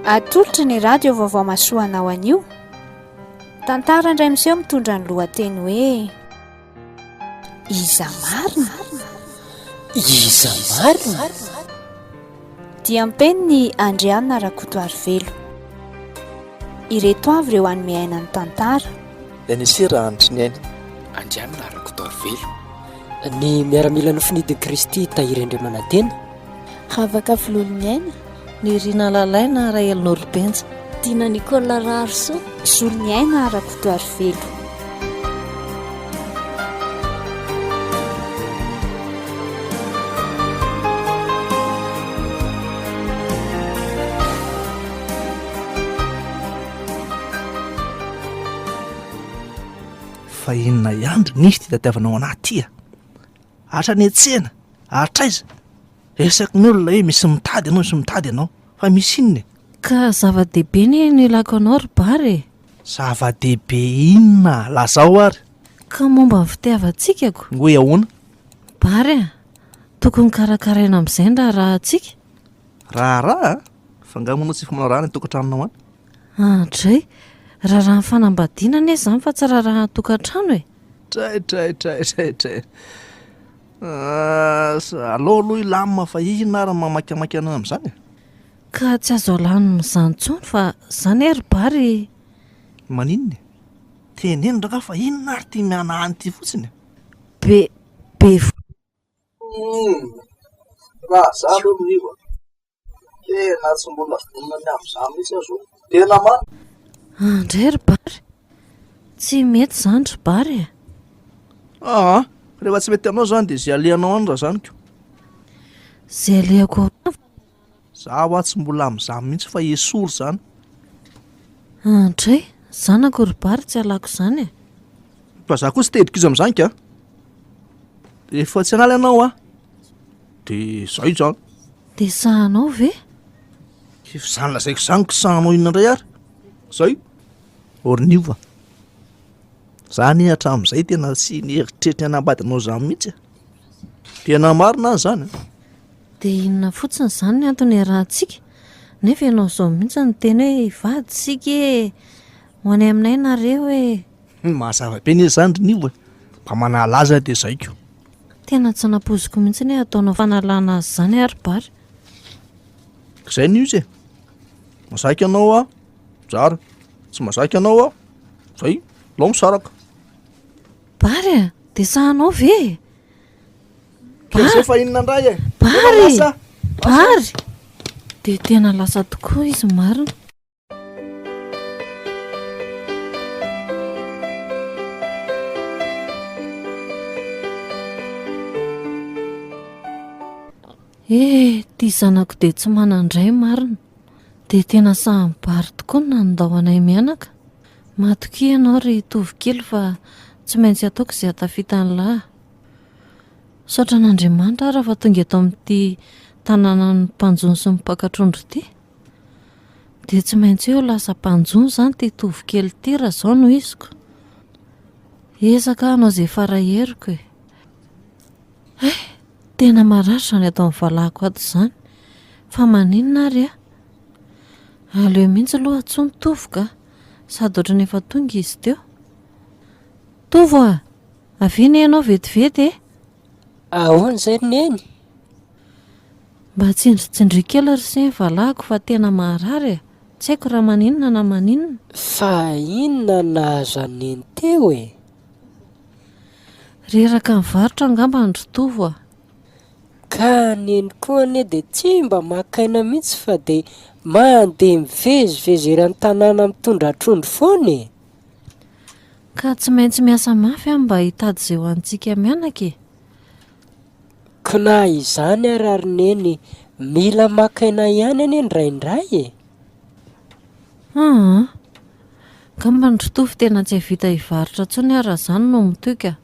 Atolotra ny radio vaovao masoanao anio. Tantara indray miseho mitondra ny lohateny hoe Iza marina. Iza marina? Dia mpeny ny Andriana Rakotoarivelo. Ireto avy ireo anome aina ny tantara. Lanisera andry ny aina Andriana Rakotoarivelo. Ny miaramila nofinidi Kristy Tahirandriamanantena. Havaka filolon'ny aina ny Rina Lalaina Rael Noribenja. Dina Nicola Rarso. Solon'ny aina Rakotoarivelo. fa inona iandro nisy ty tadiavanao anaty tia atra ny atsena atraiza resaky ny olona hoe misy mitady ianao misy mitady ianao fa misy inona Ka zava-dehibe ny ilako anao ry Bary. Zava-dehibe inona lazao ary Ka momba ny fitiavantsika hoe ahoana Bary tokony karakaraina amin'izay ndra raha antsika raha fa ngamonao tsy fa manao raha ny tokantranonao any Andray raha ny fanambadiana ne zany fa tsy raha tokantrano e. tray aloha ilamina fa ina ary mamakiamaky anao amin'izany Ka tsy azo alano min'izany intsony fa zany ry Bary. maninona teneno ndraka fa inona ary ty miana any ty fotsiny Be raha zany eo miniva tena tsy mbola vonona amin'izany mihitsy azo tena ma Andray ry Bary tsy mety zany ry Bary rehefa tsy mety anao zany dia zay alehanao any raha zany ko zay alehako zaho tsy mbola amin'izany mihitsy fa esory zany Andray zanako ry Bary tsy alako izany e. fa za koa tsy tediko izy amin'izany ka rehefa tsy analy ianao dia zay zany Dia sahanao ve? zany lazaiko zany ko sahanao inona indray ary zay oriniova zany hatramin'izay tena tsy nieritreritra anambadinao zany mihitsy tena marina zany Dia inona fotsiny zany ny antony arahantsika nefa ianao izao mihitsy ny teny hoe ivady sika e ho any aminay nareo e. mahazava-be ny zany riniova mba manalaza dia zay ko Tena tsy napoziko mihitsy ny ataonao fanalana azy zany ary Bary. zay ny izy masaky ianao tsara tsy masaky ianao zay lao misaraka Bary dia sahanao ve? zay fa inona indray Bary dia tena lasa tokoa izy marina. Ty zanako dia tsy manandray marina dia tena sahan'ny Bary tokoa ny nandao anay mianaka. Matokia ianao ry tovokely fa tsy maintsy ataoko izay hatafitany lahy. Saotra n'Andriamanitra raha fa tonga eto amin'ity tanàna ny mpanjono sy ny mpakatrondro ity dia tsy maintsy eo lasa mpanjono zany ty tovokely ity raha izao no iziko. Ezaka anao izay farahieriko e. Tena maratra ny atao amin'ny valahako ato izany fa maninona ary aleo mihitsy aloha tsy nitovoka sady ohatrany efa tonga izy teo. Tovo avy ianao vetivety Ahoana izay neny? Mba tsindritsindry kely ry sy ny valahako fa tena maharary tsy haiko raha maninona na maninona. Fa inona nahazo aneny teo e? Reraka mivarotra angamba ny Tovo Ka neny koa ane dia tsy mba makaina mihitsy fa dia mandeha mivezivezy eran'ny tanàna mitondra trondro foana e. Ka tsy maintsy miasa mafy mba hitady izay ho antsika mianaka e. Kona izany ary neny mila makaina ihany ane indraindray e. Gamba ny Tovo tena tsy vita hivarotra intsony raha izany no mitoka.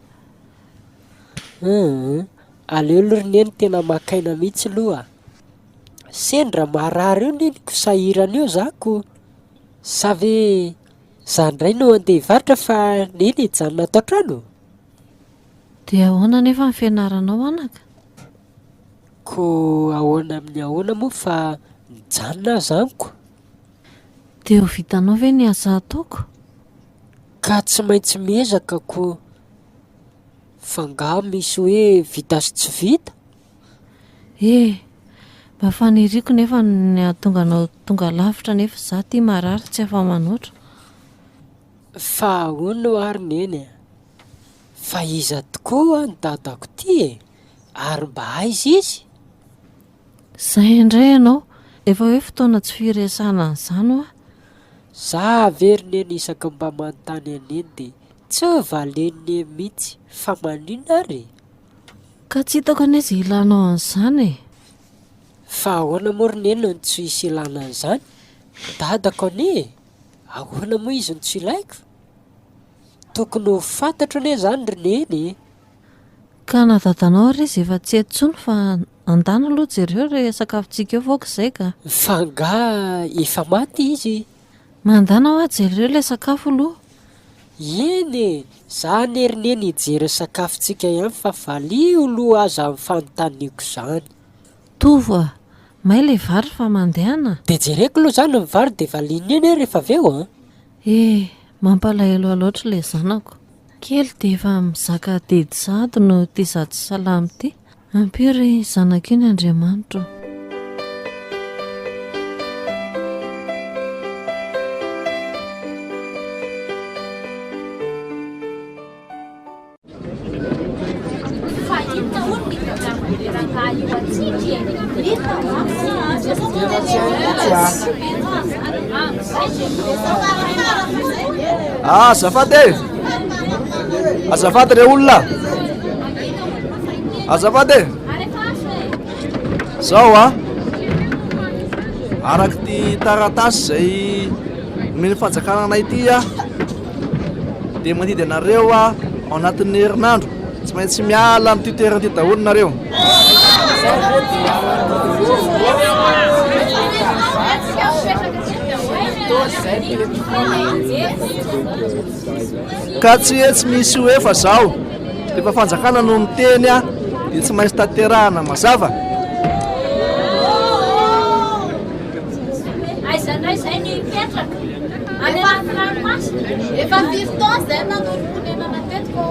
Aleo aloha neny tena makaina mihitsy aloha. Sendra marary eo neny ko sahirana eo zako. Sa ve za ndray no andeha hivarotra fa neny hijanona ato an-trano? Dia ahoana nefa ny fianaranao anaka? Ko ahoana amin'ny ahoana moa fa nijanona azy amiko. dia ho vitanao ve ny asa ataoko? Ka tsy maintsy miezaka koa. Fanga misy hoe vita sy tsy vita. Mba faniriako nefa ny ahatonganao tonga lavitra nefa za tia marary tsy afa-manoatra. Fa ahoana no ary neny fa iza tokoa ny dadako ty ary mba aiza izy? Zay indray ianao, efa hoe fotoana tsy firesana an'izany ho Za very neny isaka mba manontany aneny dia tsy valeniny mihitsy fa maninona ary? ka tsy hitako anie izay ilanao an'izany Fa ahoana moa ry neny no tsy hisy ilana an'izany? Dadako anie ahoana moa izy no tsy ilaiko? Tokony ho fantatro anie izany ry neny. Ka na dadanao ary izy efa tsy etsony fa andana aloha jereo re sakafontsika eo foka izay ka. Fanga efa maty izy. Mandana ho jereo ilay sakafo aloha. Eny za nerineny hijery sakafontsika ihany fa valio aloha aza amin'ny fanontaniako izany. Tovo may ilay vary fa mandehana. Dia jereko aloha izany ny vary dia valiany eny rehefa avy eo Mampalahelo loatra ilay zanako. Kely dia efa mizaka dedi sahady no tia sady salamy ity. Ampiry zanako iny Andriamanitra. Azafady azafady re olona azafady zao araky ty taratasy zay miny fanjakana anay ity dia mandidy anareo ao anatin'ny herinandro tsy maintsy miala ny ty toerana ty daholo nareo. Ka tsy etsy misy hoe fa zao rehefa fanjakana no miteny dia tsy maintsy tanterahana mazava. Aizanay zay nipetraka any anaty ranomasina efa 5 taona zay nanolokonena matetika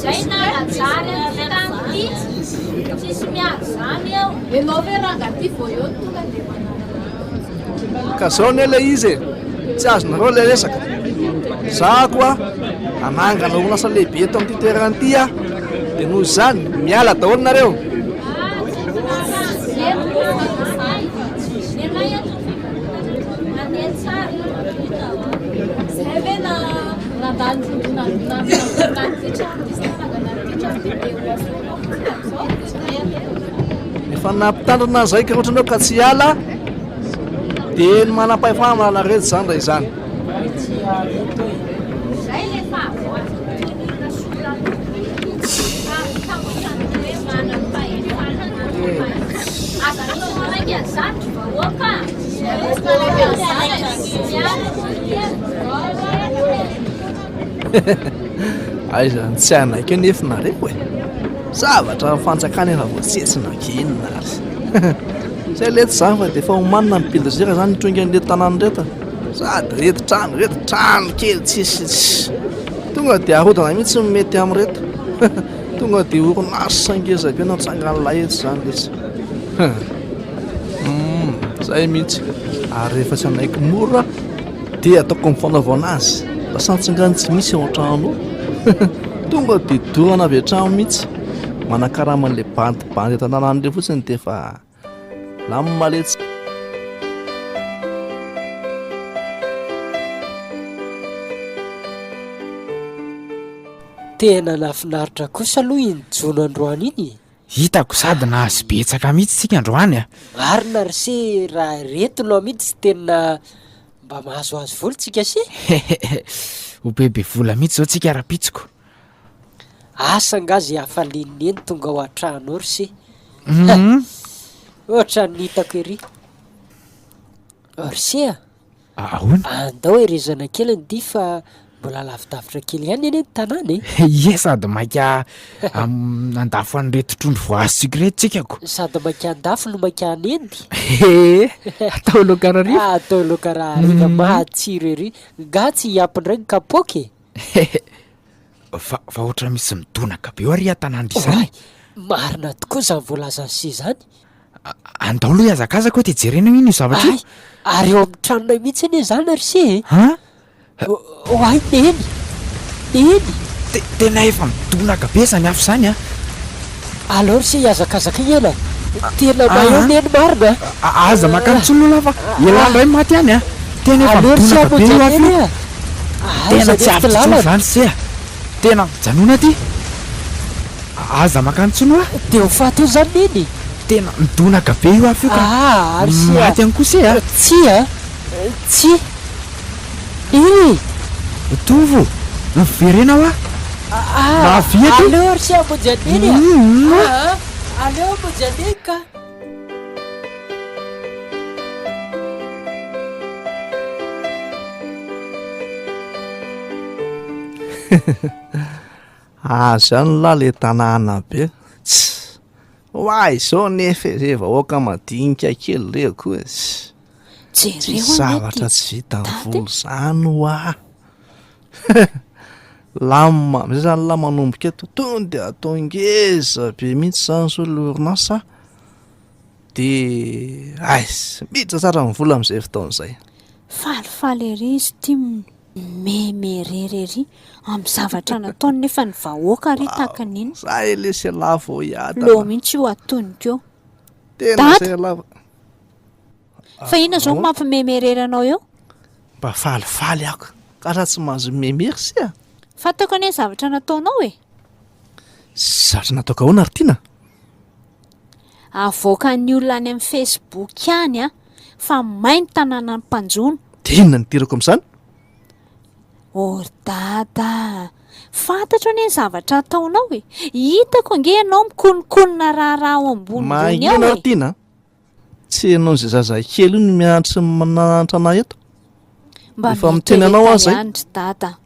zay nalajary amin'ny tany ity tsisy miaro zany eo enao ve rangaty vao eo tonga dia Ka zao ne ilay izy tsy azonareo ilay resaka. Za koa anangana orinasa lehibe eto amin'ity toerana ity dia noho izany miala daholo nareo. Efa nampitandrina zay ka ohatranao ka tsy hiala dia ny manam-pahefana narety zany raha izany. Aizany tsy anaiky eo nefa nareo zavatra fanjakana efa voatsetsina kinona ary zay lety zany fa dia efa homanina ny pilezera zany itronga an'ilay tanàny reta sady reto trano kely tsisy tonga dia ahodana mihitsy mety amin'reto tonga dia orinasa ngeza be natsangan'ilay eto zany lesy zay mihitsy ary rehefa tsy anaiky mora dia ataoko amin'ny fanaovana azy lasantsingany tsy misy ao an-trano tonga dia dorana avy an-trano mihitsy manakarama an'ilay bandibandy eto an-tanàn'ireo fotsiny dia efa lamomaletsy. Tena nafinaritra kosa aloha injono androany iny. Hitako sady nahazo betsaka mihitsy tsika androany Marina ry se raha retinao mihitsy tena mba mahazoazo vola tsika se. ho bebe vola mihitsy zao tsika rapitsiko. Asa ngazy hafalininy eny tonga ao an-trano ry se. Ohatra ny hitako ery ry se ahoana andao erezana kely ny di fa mbola lavidavitra kely ihany eny tanàna ye sady maika andafo an'reto trondro voasika retsikako sady maika andafo no maika anendy atao lokarariva atao lokarariva mahatsiro ery nga tsy hiampindragny kapoky fa ohatra misy midonaka be ary atanandry izany marina tokoa zany voalaza sy zany andao aloha iazakazako hoe te jerena ino io zavatra io ary eo amin'ny tranonay mihitsy anie zany ary sy oay neny tena efa midonaka be zany afo zany alors sy iazakazaka iana tena maeo neny marina aza makantsolo lafa elandray maty any tena efa midonaka be io afo tena tsy avitro zany sy tena janona ty aza makantsolo de ho faty io zany neny tena midonaka be io afo io ka ary sy maty any koa sy tsy tovo miverena wa mavia ty alors sy ambojaneny aleo ambojaneny ka zany la le tanàna be tsy hoay zao nefa re vahoaka madinika kely re koa tsy zavatra tsy vita ny volo zany hoa lama am'zay zany la manomboka eto tony de atao ngeza be mihitsy zany so lorinasa de miditra tsara ny vola am'izay fotaon'izay falifaly ery izy ty memerery amin'ny zavatra nataony nefa ny vahoaka ry takan'iny zay lesy lavo iada lo mihitsy io atonikeo tena zay lava fa ina zao mampimemerery anao eo mba falifaly ako ka raha tsy mahazo memery sy fatako anie zavatra nataonao zavatra nataoko ahoana ary tiana avoakan'ny olona any amin'ny Facebook any fa mainy tanàna ny mpanjono de inona ny tirako amin'izany dada fantatro anie zavatra ataonao hitako ange ianao mikonikonina raharaha ao ambonimbony ao ary tiana tsy ianao zay zaza kely io no miandry mananatra anay eto mba efa miteny anao azy andry dada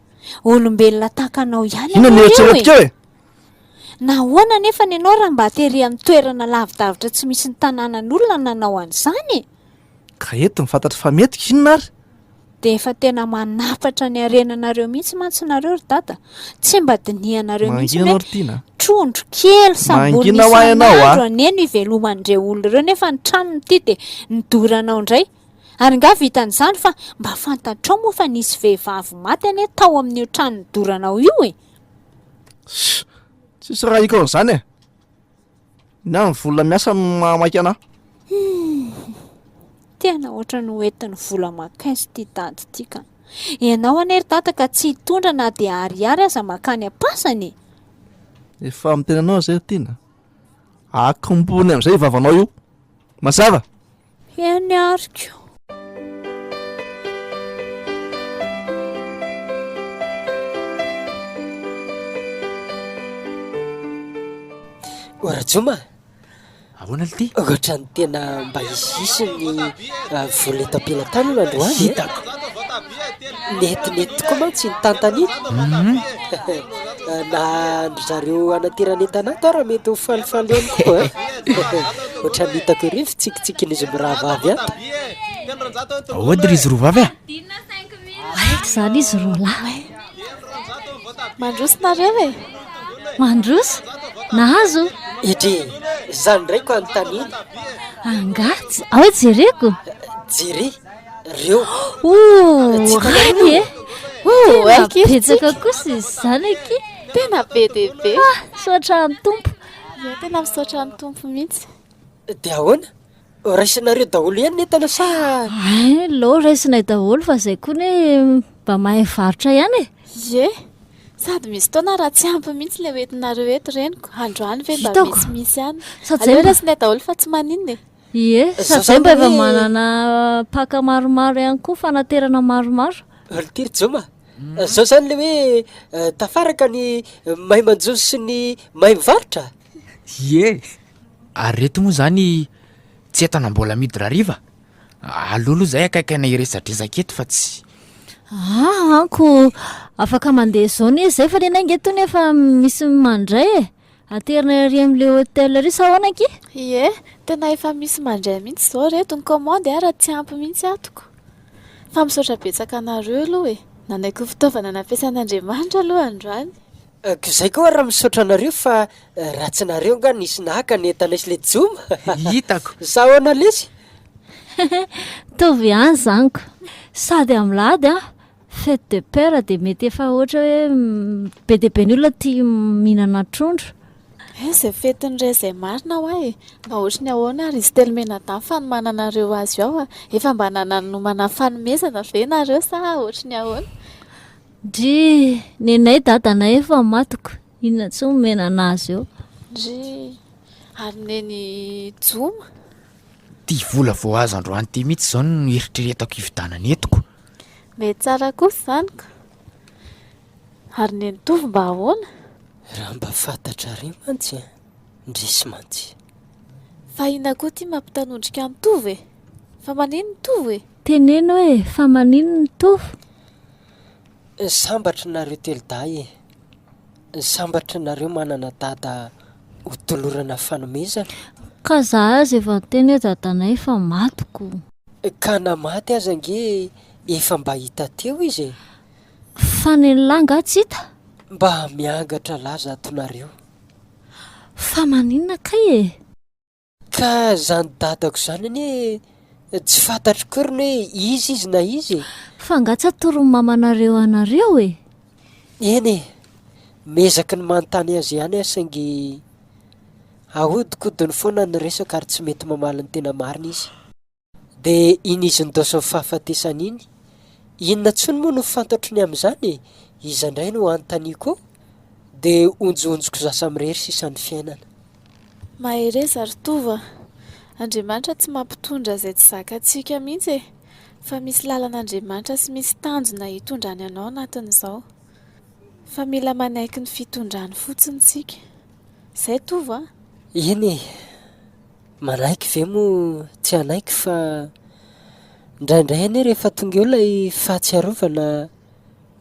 olombelona takanao ihany ina nieritreretika hoe nahoana nefa ny anao raha mba tery amin'ny toerana lavidavitra tsy misy ny tanànan'olona nanao an'izany ka eto mifantatra fa metiko inona ary de efa tena manapatra ny arenanareo mihitsy matsinareo ry dada tsy mba dinianareo mihitsy hoe tiana trondro kely samboronisanandro aneno iveloman'ireo olona ireo nefa ny tranony ity de nidoranao indray ary nga vitan'izany fa mba fantatrao moa fa nisy vehivavy maty anie tao amin'io trano nidoranao io tsisy raha iko an'izany na ny vola miasa mamaky ana tena ohatra ny hoentin'ny vola makaisy ty tady ty ka ianao anery dada ka tsy hitondra na de ariary aza makany ampasany efa miteny anao zay tiana akombony am'izay vavanao io mazava eny ariko orajoma ahoana l ty ohatra ny tena mba isisy ny vola etam-pelatany no androany hitako netinety tokoa mantsy ny tantany na andro zareo anateranentana to raha mety ho falifaly eny koa ohatra ny hitako ery fitsikitsikin'izy miravavy ato ahoadry izy roa vavy aiko zany izy roa lahy mandrosonareo mandroso nahazo itry zany ndraiko anontany iny angatsy ao jereko jery reo rany betsaka kosa izy zany aky tena be dehibe soatra ny tompo tena misaotra ny tompo mihitsy de ahoana raisinareo daholo ihany netana sa lo raisinay daholo fa zay koa ne mba mahay varotra ihany sady misy taona raha tsy ampy mihitsy le oentinareo eto reniko androany ve mba misy ihany sady rasinay daholo fa tsy maninona sady mba efa manana paka maromaro ihany koa fanaterana maromaro tiry joma zao zany le hoe tafaraka ny mahay manjoso sy ny mahay mivarotra ary reto moa zany tsy entanambola midira riva alolo zay akaikaina iresadrezaketo fa tsy Anko afaka mandeha zao ny izay fa le naingetony efa misy mandray e. Aterina ry amin'le hôtel ry sa ahoana ki? Ie, tena efa misy mandray mihitsy zao reto ny commande raha tsy ampy mihitsy atoko. Fa misaotra betsaka anareo aloha e. Nanaiko fitaovana nampiasan'Andriamanitra aloha androany. Izay koa raha misaotra anareo fa ratsinareo nga nisy nahaka ny entana isy le joma. Hitako. Sa ahoana lesy? Tovy ihany zaniko. Sady am'lady fête de père dia mety efa ohatra hoe be dia be ny olona tia mihinana trondro. Izay fetin'iray izay marina ho ahy mba ohatry ny ahoana ary izy telomenadamy fanomananareo azy ao efa mba nanomana fanomezana ve nareo sa ohatry ny ahoana? Dry nenay dadanay efa matoko inona tsy omena anazy eo. Dry ary neny joma Ty vola vao azo androany ty mihitsy zao no eritreretako hividanana entiko. mety tsara kosa zaniko. Ary neny tovy mba ahoana? Raha mba fantatra ry mantsy ndrisy mantsy. Fa ina koa ty mampitanondrika ny tovy e? Fa manino ny tovy e? Teneno hoe fa manino ny tovy? Sambatra nareo teloday sambatra nareo manana dada ho tolorana fanomezana. Ka za azy efa teny hoe dadanay fa matoko. Ka namaty aza nge efa mba hita teo izy Fa nylanga tsy hita? mba miangatra laza atonareo. Fa maninona kay e? Ka zany dadako zany anie tsy fantatro kory ny hoe izy na izy. Fa ngatsy atorony mamanareo anareo e? Eny mezaky ny manontany azy ihany saingy ahodikodiny foana ny resaka ary tsy mety mamaly ny tena marina izy. Dia iny izy nydosony fahafatesana iny inona tsony moa no fantatrony amin'izany izy indray no anontaniako dia onjonjoko zasa mirery sisan'ny fiainana. Mahereza ry tova. Andriamanitra tsy mampitondra izay tsy zakantsika mihitsy e. Fa misy lalan'Andriamanitra sy misy tanjona hitondrany anao anatin'izao. Fa mila manaiky ny fitondrany fotsiny tsika. Izay tova? Eny manaiky ve moa tsy anaiky fa indraindray anie rehefa tonga eo ilay fahatsiarovana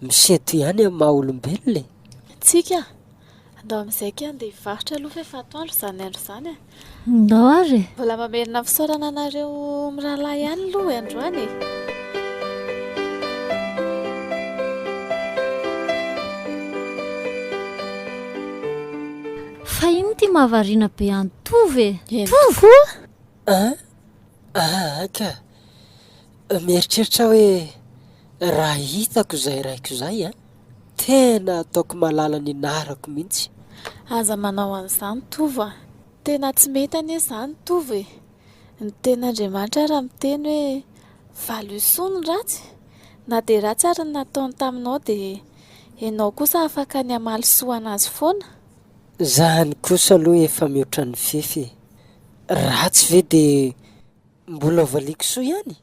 miseto ihany amin'ny maha olombelona e. Tsika andao amin'izay ka andeha hivarotra aloha fa efa atoandro izany andro izany e. Ndao ary. Mbola mamerina fisaorana anareo mirahalahy ihany aloha e androany e. Fa ino ty mahavariana be any tovy e? Tovy? Ka mieritreritra hoe raha hitako izay raiko izay tena ataoko malala ny narako mihitsy. Aza manao an'izany tovy tena tsy mety anie izany tovy e. Ny ten'Andriamanitra raha miteny hoe valo isoa ny ratsy na dia ratsy ary ny nataony taminao dia ianao kosa afaka ny hamaly soa anazy foana. Zany kosa aloha efa mihoatra ny fefy ratsy ve dia mbola valiako soa ihany?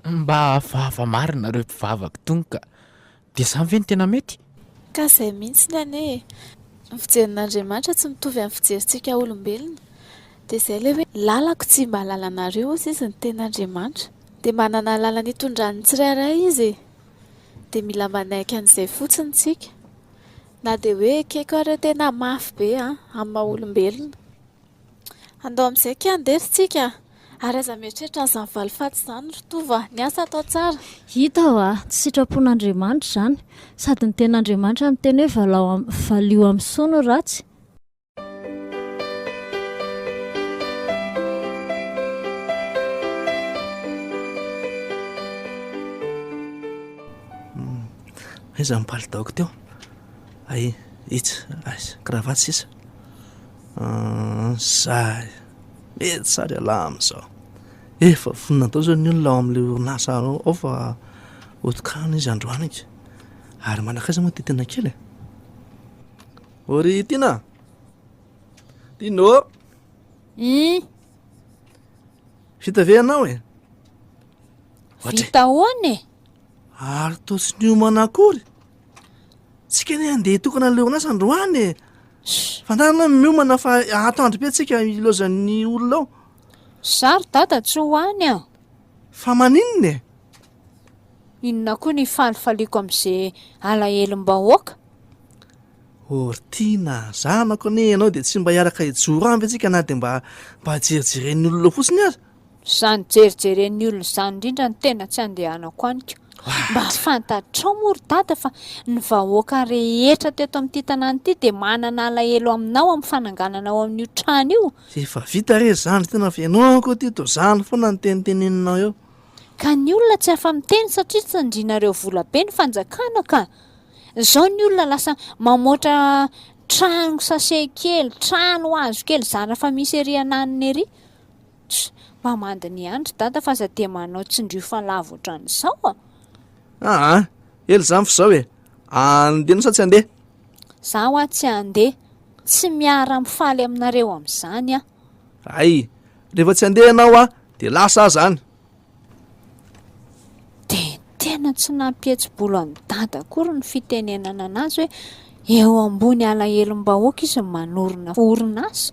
Mba hafahafa marina nareo mpivavaka tony ka dia samy ve ny tena mety? Ka izay mihitsy ny anie ny fijerin'Andriamanitra tsy mitovy amin'ny fijerintsika olombelona. Dia izay ilay hoe lalako tsy mba lalanareo ozy izy ny ten'Andriamanitra. Dia manana lalana hitondrany tsirairay izy. Dia mila manaiky an'izay fotsiny tsika. Na dia hoe keko areo tena mafy be amin'ny maha olombelona. Andao amin'izay ka andery tsika. Ary aza mieritreritra n'izany valifaty izany ry tova ny asa atao tsara. Hita tsy sitrapon'Andriamanitra izany sady ny ten'Andriamanitra miteny hoe valio amin'ny soa no ratsy. Aiza ny palitaoko teo? Ay, itsy, kravaty sisa. Zay mety sary ala amin'izao. Efa vonina tao zao ny olona ao amin'ilay orinasa ao fa otikana izy androany izy. Ary manakaiza moa ty tena kely e. Ory Tina. Tino. Vita ve anao e? Vita hoany e? Ary toa tsy ny homana akory. Tsika ne andeha tokana le orinasa androany e. Fantarina miomana fa atoandro be tsika ilozan'ny olona ao. Sary dada tsy hoany aho. Fa maninona e? Inona koa ny falifaliako amin'izay alahelo-mbahoaka? Ortiana zanako ane ianao dia tsy mba hiaraka hijoro amby antsika na dia mba jerijeren'ny olona fotsiny azy. Zany jerijeren'ny olona zany indrindra ny tena tsy andehanako aniko. Mba fantatrao moa ry dada fa ny vahoaka rehetra teto amin'ity tanàna ity dia manana alahelo aminao amin'ny fananganana ao amin'io trano io. Efa vita re zany tena fiainoako ty to zany foana ny teniteneninao eo. Ka ny olona tsy afa-miteny satria tsy andrinareo vola be ny fanjakana ka. Izao ny olona lasa mamoatra trano sase kely, trano hazo kely, zara fa misy ery ananiny ery. Mba mandiny andro dada fa aza dia manao tsindrio falavo ohatran'izao a. Ely zany fa zao e. Andeha sa tsy andeha? Zaho tsy andeha. Tsy miara mifaly aminareo amin'izany a. Ay, rehefa tsy andeha ianao a dia lasa zany. Tena tsy nampihetsi-bolo amin'ny dada akory ny fitenenana anazy hoe eo ambony alahelo-mbahoaka izy manorina orinasa.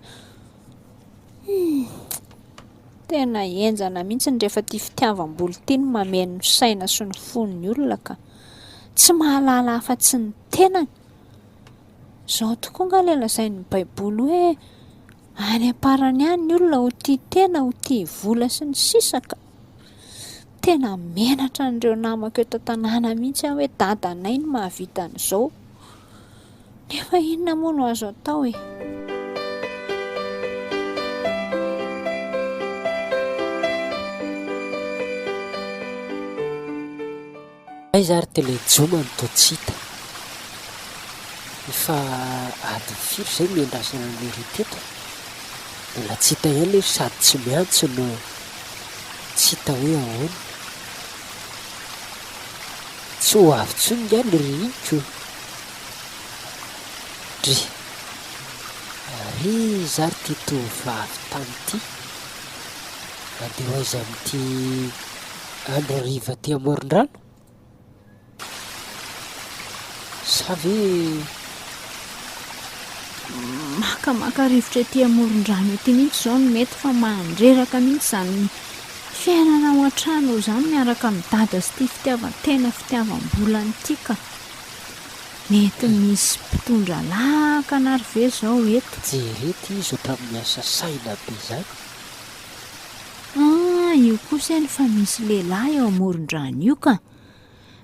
Tena enjana mihitsy ny rehefa tia fitiavam-bolo tia ny mameno ny saina sy ny fon'ny olona ka tsy mahalala afa-tsy ny tenany. Izao tokoa nga ilay lazain'ny baiboly hoe any am-parany any ny olona ho tia tena, ho tia vola sy ny sisaka. Tena menatra n'ireo namako eto tanàna mihitsy aho hoe dadanay no mahavita an'izao. Nefa inona moa no azo atao e? Aiza ary telejoma ny totsita. Efa adiny firy izay miandrasana ny teto. Mbola tsy hita ihany sady tsy miantso no tsy hita hoe ahoana. Tsy ho avy intsony ihany rihiniko. Ary zary ty tovavy tany ity. Andeha ho aiza amin'ity andro hariva ty amoron-drano? Sa ve Makamaka rivotra ety amoron-drano ety mihitsy izao no mety fa mandreraka mihitsy zany fiainana ao an-trano izany miaraka amin'ny dada sy tia fitiavan-tena fitiavam-bolany ity ka. Mety misy mpitondra lakana ary ve izao eto? Jerety izy otra miasa saina be izany. Io kosa ny fa misy lehilahy eo amoron-drano io ka.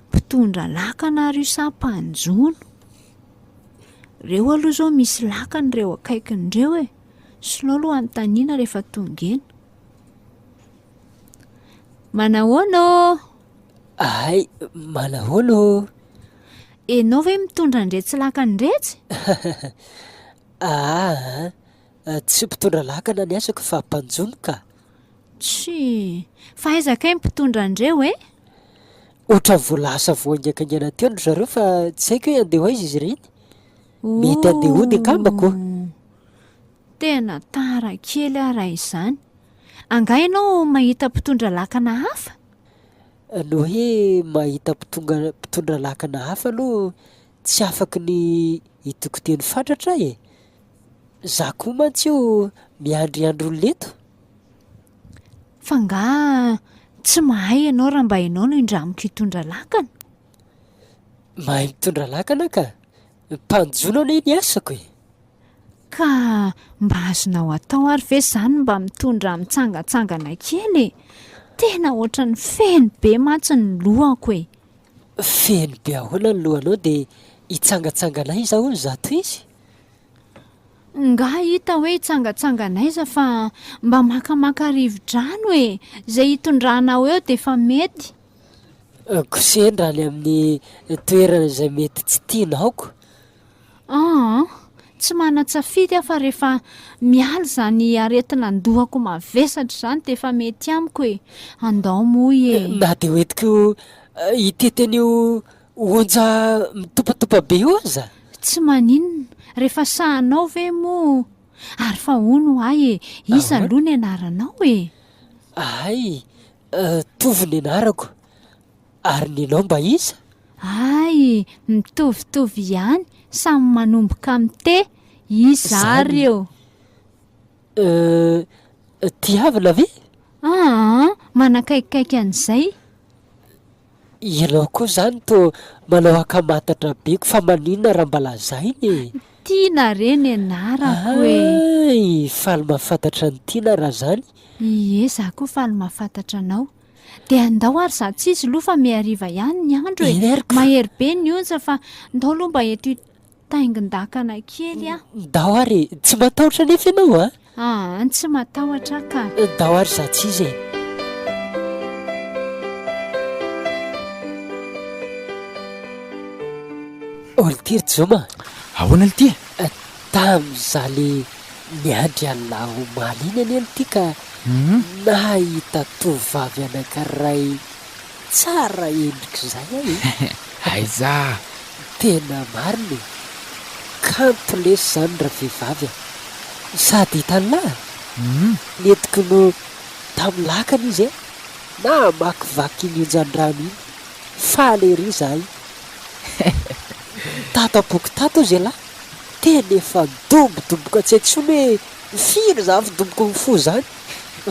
Mpitondra lakana ary io sa mpanjono. Reo aloha izao misy lakana reo akaikin'ireo e. Solao aloha anontaniana rehefa tonga eny. Manahoana ô? Ay, manahoana ô? Enao ve mitondra ndretsy lakana ndretsy? Tsy mpitondra lakana ny asako fa mpanjono ka. Tsy, fa aizakay mpitondra andreo e? Otra voalasa voangakangana teo no zareo fa tsy haiko hoe andeha ho aiza izy ireny. Mety andeha hody akambako. Tena tara kely ara izany. Anga ianao mahita mpitondra lakana hafa? No hoe mahita mpitondra lakana hafa aloha tsy afaka ny hitokoteny fatratra e. Za koa mantsy io miandriandro olona eto. Fa nga tsy mahay ianao raha mba ianao no indramiko hitondra lakana? Mahay mitondra lakana ka. Mpanjono anie ny asako e. Ka mba azonao atao ary ve izany mba mitondra mitsangatsangana kely e? Tena ohatran'ny feno be mantsy ny lohako e. Feno be ahoana ny lohanao dia hitsangatsangana iza hono zato izy? Nga hita hoe hitsangatsangana iza fa mba makamaka rivo-drano e. Izay hitondranao eo dia efa mety. Kosendra any amin'ny toerana izay mety tsy tianaoko. Tsy manan-tsafidy aho fa rehefa miala zany aretina andohako mavesatra izany dia efa mety amiko e. Andao moa e. Na dia hoentiko hiteten'io onja mitopatopa be io aza? Tsy maninona, rehefa sahanao ve moa? Ary fa hono ahy e, iza aloha ny anaranao e? Ay, tovy ny anarako. Ary ny anao mba iza? Ay, mitovitovy ihany, samy manomboka amin'ny te, iza reo. Tiavina ve? Manakaikikaiky an'izay. ianao koa zany to manao akamatatra beko fa maninona raha mbala zainy tiana reny anarako hoe ay faly mahafantatra ny tiana raha zany ie za koa faly mahafantatra anao de andao ary za tsisy loha fa miariva ihany ny andro Eny ary ka. mahery be ny onja fa ndao aloha mba eto taingin-dakana kely a ndao ary tsy matahotra nefa ianao tsy matahotra ka ndao ary za tsy izy olitiry joma ahoana ly tia tamin'iza le miandry an'la omaly iny any ty ka nahita tovavy anankiray tsara endrika izay ay aiza tena mariny kanto lesy zany raha vehivavy sady hitan'lahy netiko no tamilakana izy na makivaky iny onjan-drano iny faly ery zahay tato aboky tato izy lahy tena efa dombodomboka tsy aitsony hoe firy za fidomboko ny fo zany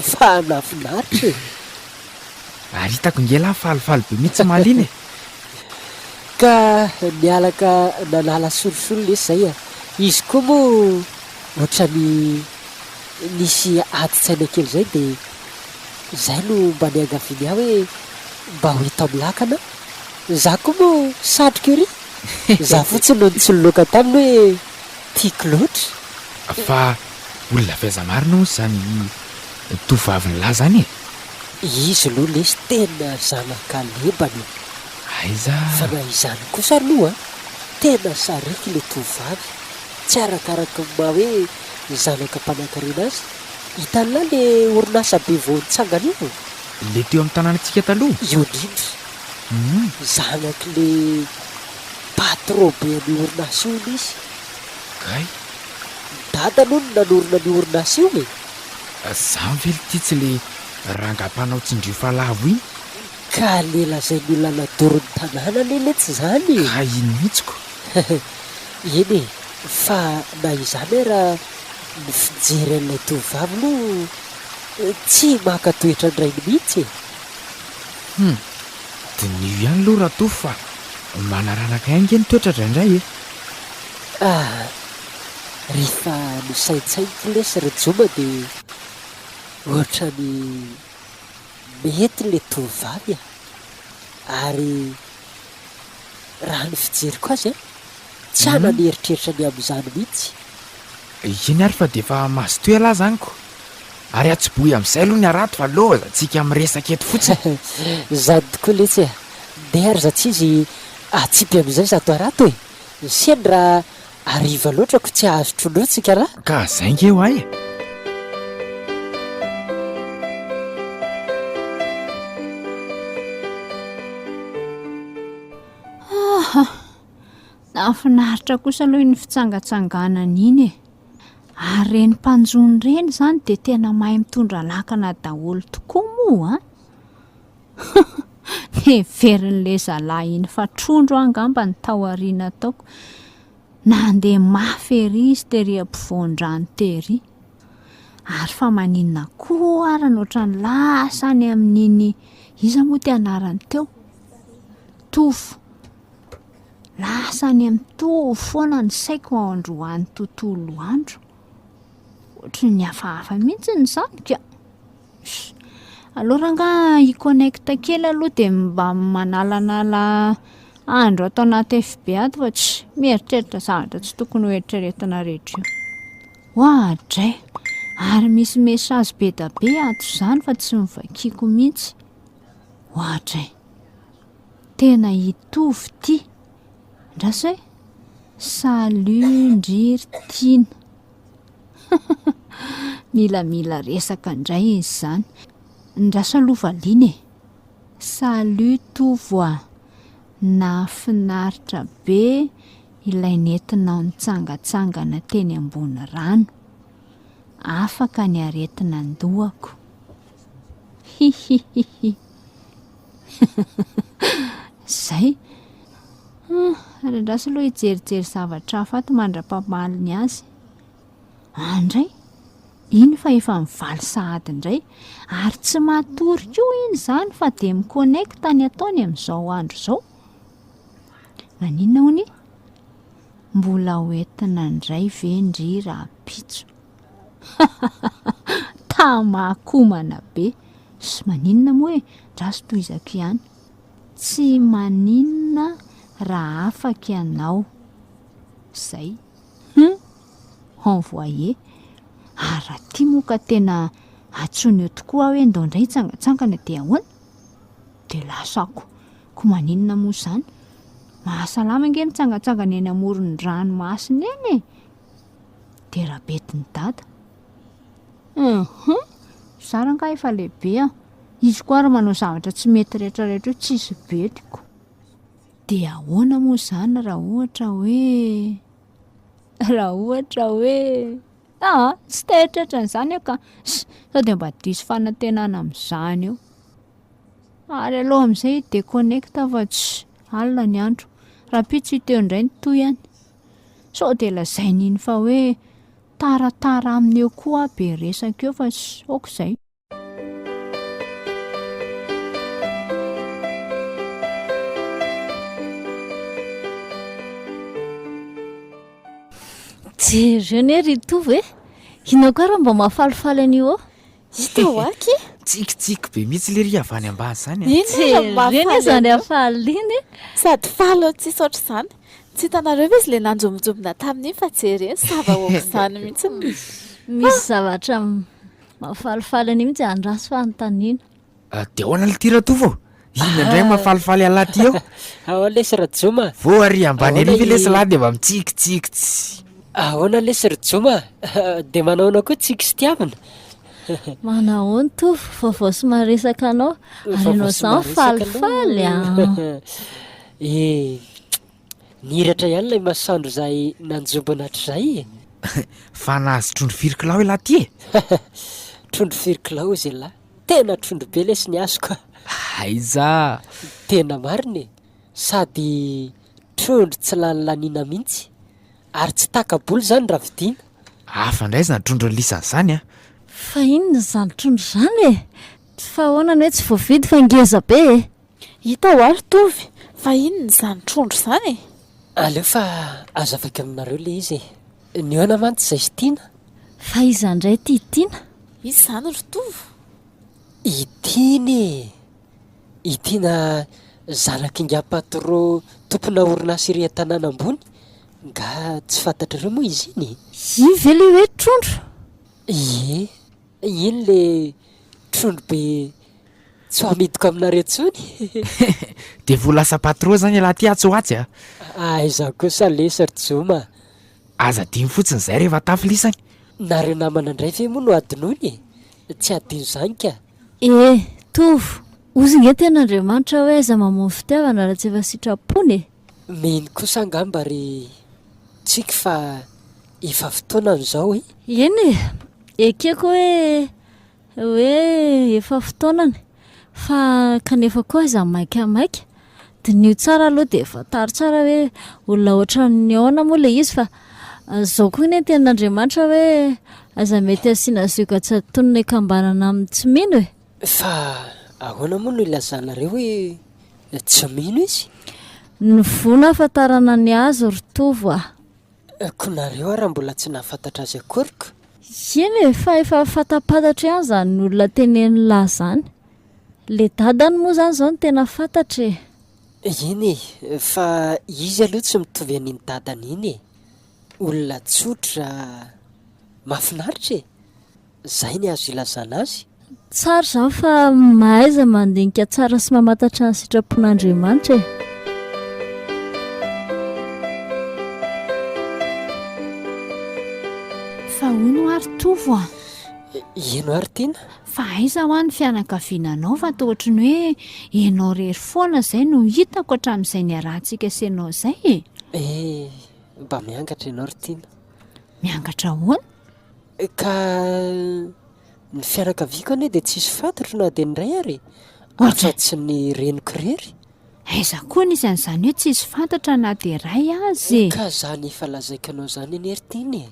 fa nafinaritra ary hitako ngela falifaly be mihitsy maliny ka nialaka nanala solosolo lesy zay izy koa moa ohatrany nisy adi-tsaina kely zay de zay no mba niangaviany aho hoe mba ho hita milakana za koa moa satroka ery za fotsiny no nitsololoaka taminy hoe tiako loatra fa olona faiza marina o zany tovaviny lahy zany izy aloha lesy tena zanakalebany aiza fa na izany kosa aloha tena sariky le tovavy tsy arakaraka ma hoe zanaka mpanankarena azy hitan'la le orinasa be voanitsangana io le teo amin'ny tanànatsika taloha io indrindra zanaky le patron be any orinasa io izy kay dada aloha no nanorona ny orinasa io za mively ty tsy le rangam-panao tsindrio falavo iny ka lela zay ny olona nadorony tanàna neny tsy zany ka iny mihitsiko eny fa na izany raha ny fijery an'ilay tovavy no tsy makatoetra ndrainy mihitsy de nio ihany aloha raha to fa manaranaka ainga ny toetra draindray rehefa nosaintsainiko lesy rajoma de ohatrany mety le tovavy ary raha ny fijeriko azy tsy ana ny eritreritra ny amin'izany mihitsy iny ary fa de efa mazo toe lahy zanyko ary atsoboy amin'izay aloha ny arato fa loza tsika miresaka eto fotsiny zany tokoa letsy de ary za tsy izy atsipy amin'izay zato arato seny raha ariva loatrako tsy ahazo trondrotsika raha ka zaingeo ay nafinaritra kosa aloha ny fitsangatsanganana iny ary reny mpanjony reny zany de tena mahay mitondra lakana daholo tokoa moa neverin'le zalahy iny fa trondro angamba ny tao ariana ataoko nandeha mafy ery izy tery ampivoan-drano tery ary fa maninona koa arany ohatrany lasany amin'iny iza moa ty anarany teo tofo lasany amin'ny tofo foana ny saiko ao androany tontolo andro ohatry ny hafahafa mihitsy ny zany ka aloha ranga hiconnecta kely aloha de mba manalanala andro atao anaty FB ato fa tsy mieritreritra zavatra tsy tokony hoeritreretina rehetra io oadray ary misy mesazy be da be ato zany fa tsy mivakiko mihitsy oadray tena hitovy ty ndraso hoe salut ndriry tiana milamila resaka indray izy zany ndraso alovaliana salut tovoa nafinaritra be ilay nentinao nitsangatsangana teny ambony rano afaka ny aretina ndohako hihihihi zay rendraso aloha hijerijery zavatra hafa ato mandra-pamaliny azy andray iny fa efa mivaly sahady indray ary tsy matory ko iny zany fa de miconnecta ny ataony amin'izao andro izao. Maninona hony? Mbola hoentina indray ve ndry Rapitso? Tamakomana be. Sy maninona moa hoe rasy toizako ihany. Tsy maninona raha afaka ianao. Zay. Envoyé. Raha tia moa ka tena atsony eo tokoa hoe ndao indray tsangatsangana dia ahoana? De lasako. Ko maninona moa izany? Mahasalama nge mitsangatsangana eny amoron'ny ranomasina eny e. De rabetiny dada. Saranga efa lehibe izy koa raha manao zavatra tsy mety rehetrarehetra tsisy betiko. De ahoana moa izany raha ohatra hoe tsy tehitrehitra n'izany ka sao de mba diso fanantenana amin'izany eo. Ary aloha amin'izay déconnecta fa tsy alina ny andro. Rapitso teo indray ny toy ihany. Sao de lazainy iny fa hoe taratara aminy eo koa be resaka eo fa tsy aok'izay. Jereny ry tovy inao koa raha mba mahafalifaly an'io hita hoaky tsikitsiky be mihitsy le ry avany ambany zany jereny zany afaly iny sady falo tsisy oatra izany. Tsy hitanareo ve izy le nanjombonjombona tamin'iny fa jereny sava oaka izany mihitsy. misy zavatra mahafalifaly any mihitsy andraso fanontaniana. De ahoana le tira tovo iny indray mahafalifaly alaty eo. Ao lesy Rajoma. Vo ary ambany ariva lesy lahy de mba mitsikitsiky. Ahoana lesy Rajoma? De manaona koa tsiky sy tiavana. Manao ny tovy vaovao sy maresaka anao ary anao izany falifaly niratra ihany ilay masandro izay nanjombona hatr'izay. Fa nahazo trondro firy kilao e laty e? Trondro firy kilao izy lahy. Tena trondro be lesy ny azoko. Aiza. Tena mariny. Sady trondro tsy lanilaniana mihitsy. Ary tsy takaboly zany raha vidiana. Hafa indray zany trondro lisan'izany Fa inona zany trondro zany e? Fa ahoana hoe tsy voavidy fa ngeza be e? Hita ho ary tovy fa inona zany trondro zany? Aleo fa azavaka aminareo le izy. Ny hoana mantsy izay sy tiana. Fa iza indray tiana? Izy zany ry tovy? Itiana zanak'ingam-patoro tompona orinasa iry an-tanàna ambony. Nga tsy fantatrareo moa izy iny. Iny ve le hoe trondro? Iny le trondro be tsy hamidiko aminareo tsony. De volasa patro zany laty atsoatsy Aiza kosa lesy Rajoma. Aza dimy fotsiny zay rehefa tafilisany. Nareo namana indray ve moa no adinoiny? Tsy adino zany ka. Tovy ozy nge ten'Andriamanitra hoe aiza mamono fitiavana raha tsy efa sitrapony e. Mino kosa angamba ry tsika fa efa fotoana amin'izao Eny ekeko hoe efa fotoanany fa kanefa koa aiza maika dinio tsara aloha de fatary tsara hoe olona ohatran'ny ahoana moa le izy fa zao koa ny ten'Andriamanitra hoe aiza mety asiana zoka tsy atonony akambanana amin'ny tsy mino e. Fa ahoana moa no ilazanareo hoe tsy mino izy? Ny vona afantarana ny azo ry tovo Ko nareo raha mbola tsy nahafantatra azy akoriko? Eny fa efa fantapatatra ihany zany ny olona teneny lahy zany. Le dadany moa zany zao no tena fantatra e. Iny fa izy aloha tsy mitovy an'iny dadany iny olona tsotra mahafinaritra zay ny azo ilazana azy. Tsara zany fa mahaiza mandinika tsara sy mamantatra ny sitrapon'Andriamanitra e. Fa hono ary tovo Ino ary tiana? Fa aiza ho any fianakaviananao fa toa ohatry ny hoe ianao rery foana zay no hitako hatramin'izay ny arahantsika senao zay mba miangatra ianao ry tiana. Miangatra ahoana? Ka ny fianakaviako anie dia tsisy fantatro na dia ny ray ary afa-tsy ny reniko rery. Aiza koa nisy an'izany hoe tsisy fantatra na dia ray azy. Ka zany efa lazaiko anao zany anie ry tiana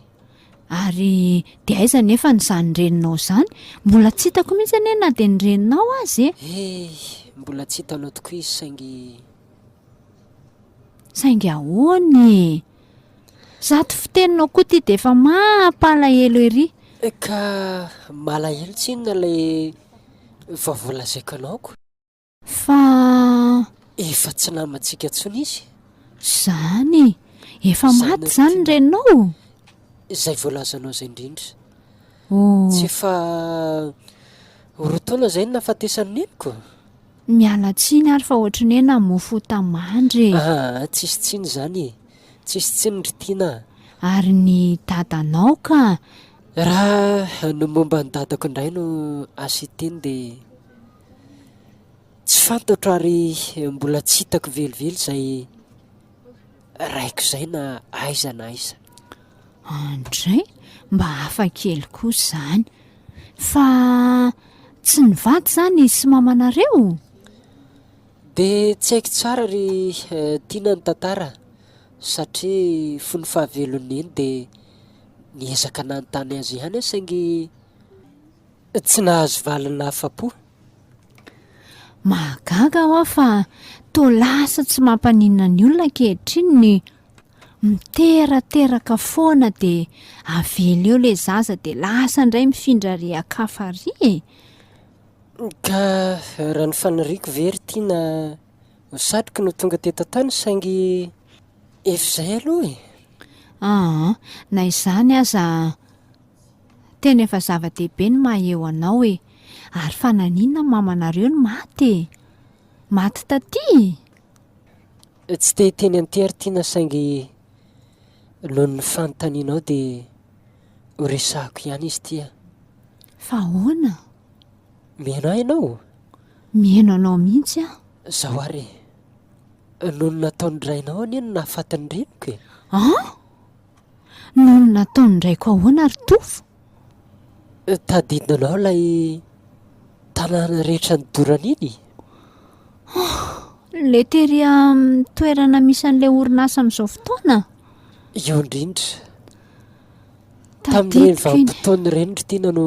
Ary de aiza nefa nyzany reninao zany mbola tsy hitako mihitsy ane na de ny reninao azy mbola tsy hitanao tokoa izy saingy ahoany zato fiteninao koa ty de efa mampalahelo ery ka malahelo tsy inona lay vavolazaiko anaoko fa efa tsy namantsika ntsony izy zany efa Zany maty zany ny reninao izay voalazanao zay indrindra oh. tsy efa roa taona zay ny nahafatesany neniko miala tsiny ary fa ohatrany hoe namofo tamandry tsisy tsiny zany tsisy tsiny ry tiana ary ny dadanao ka raha no momba ny dadako indray no asiteny de tsy fantatro ary mbola tsy hitako velively zay raiko zay na aiza na aiza andray mba hafa kely koa zany fa tsy nivady zany izy sy mamanareo de tsy haiko tsara ry tiana ny tantara satria fony fahavelony eny de niezaka nanontany azy ihany aho saingy tsy nahazo valina afa-po mahagaga aho fa to lasa tsy mampaninona ny olona kehitriny ny miterateraka foana de avely eo le zaza de lasa indray mifindra riakafary ka raha ny faniriako very tiana satroka no tonga teto tany saingy efa izay aloha na izany aza tena efa zava-dehibe ny maheo anao ary fa naninona mamanareo ny maty taty tsy te hiteny antery tiana saingy noho ny fanontanianao de ho resahako ihany izy tia fa ahoana mihaino ahy ianao mihaino anao mihitsy zaho ary noho ny nataony drainao anie no nahafatany reniko noho ny nataony draiko ahoana ary tofo tadidinanao lay tanàna rehetra ny dorana iny le tery toerana misy an'le orinasa amin'izao fotoana eo indrindra tamin'ireny vanim-potoany ireny ry tiana no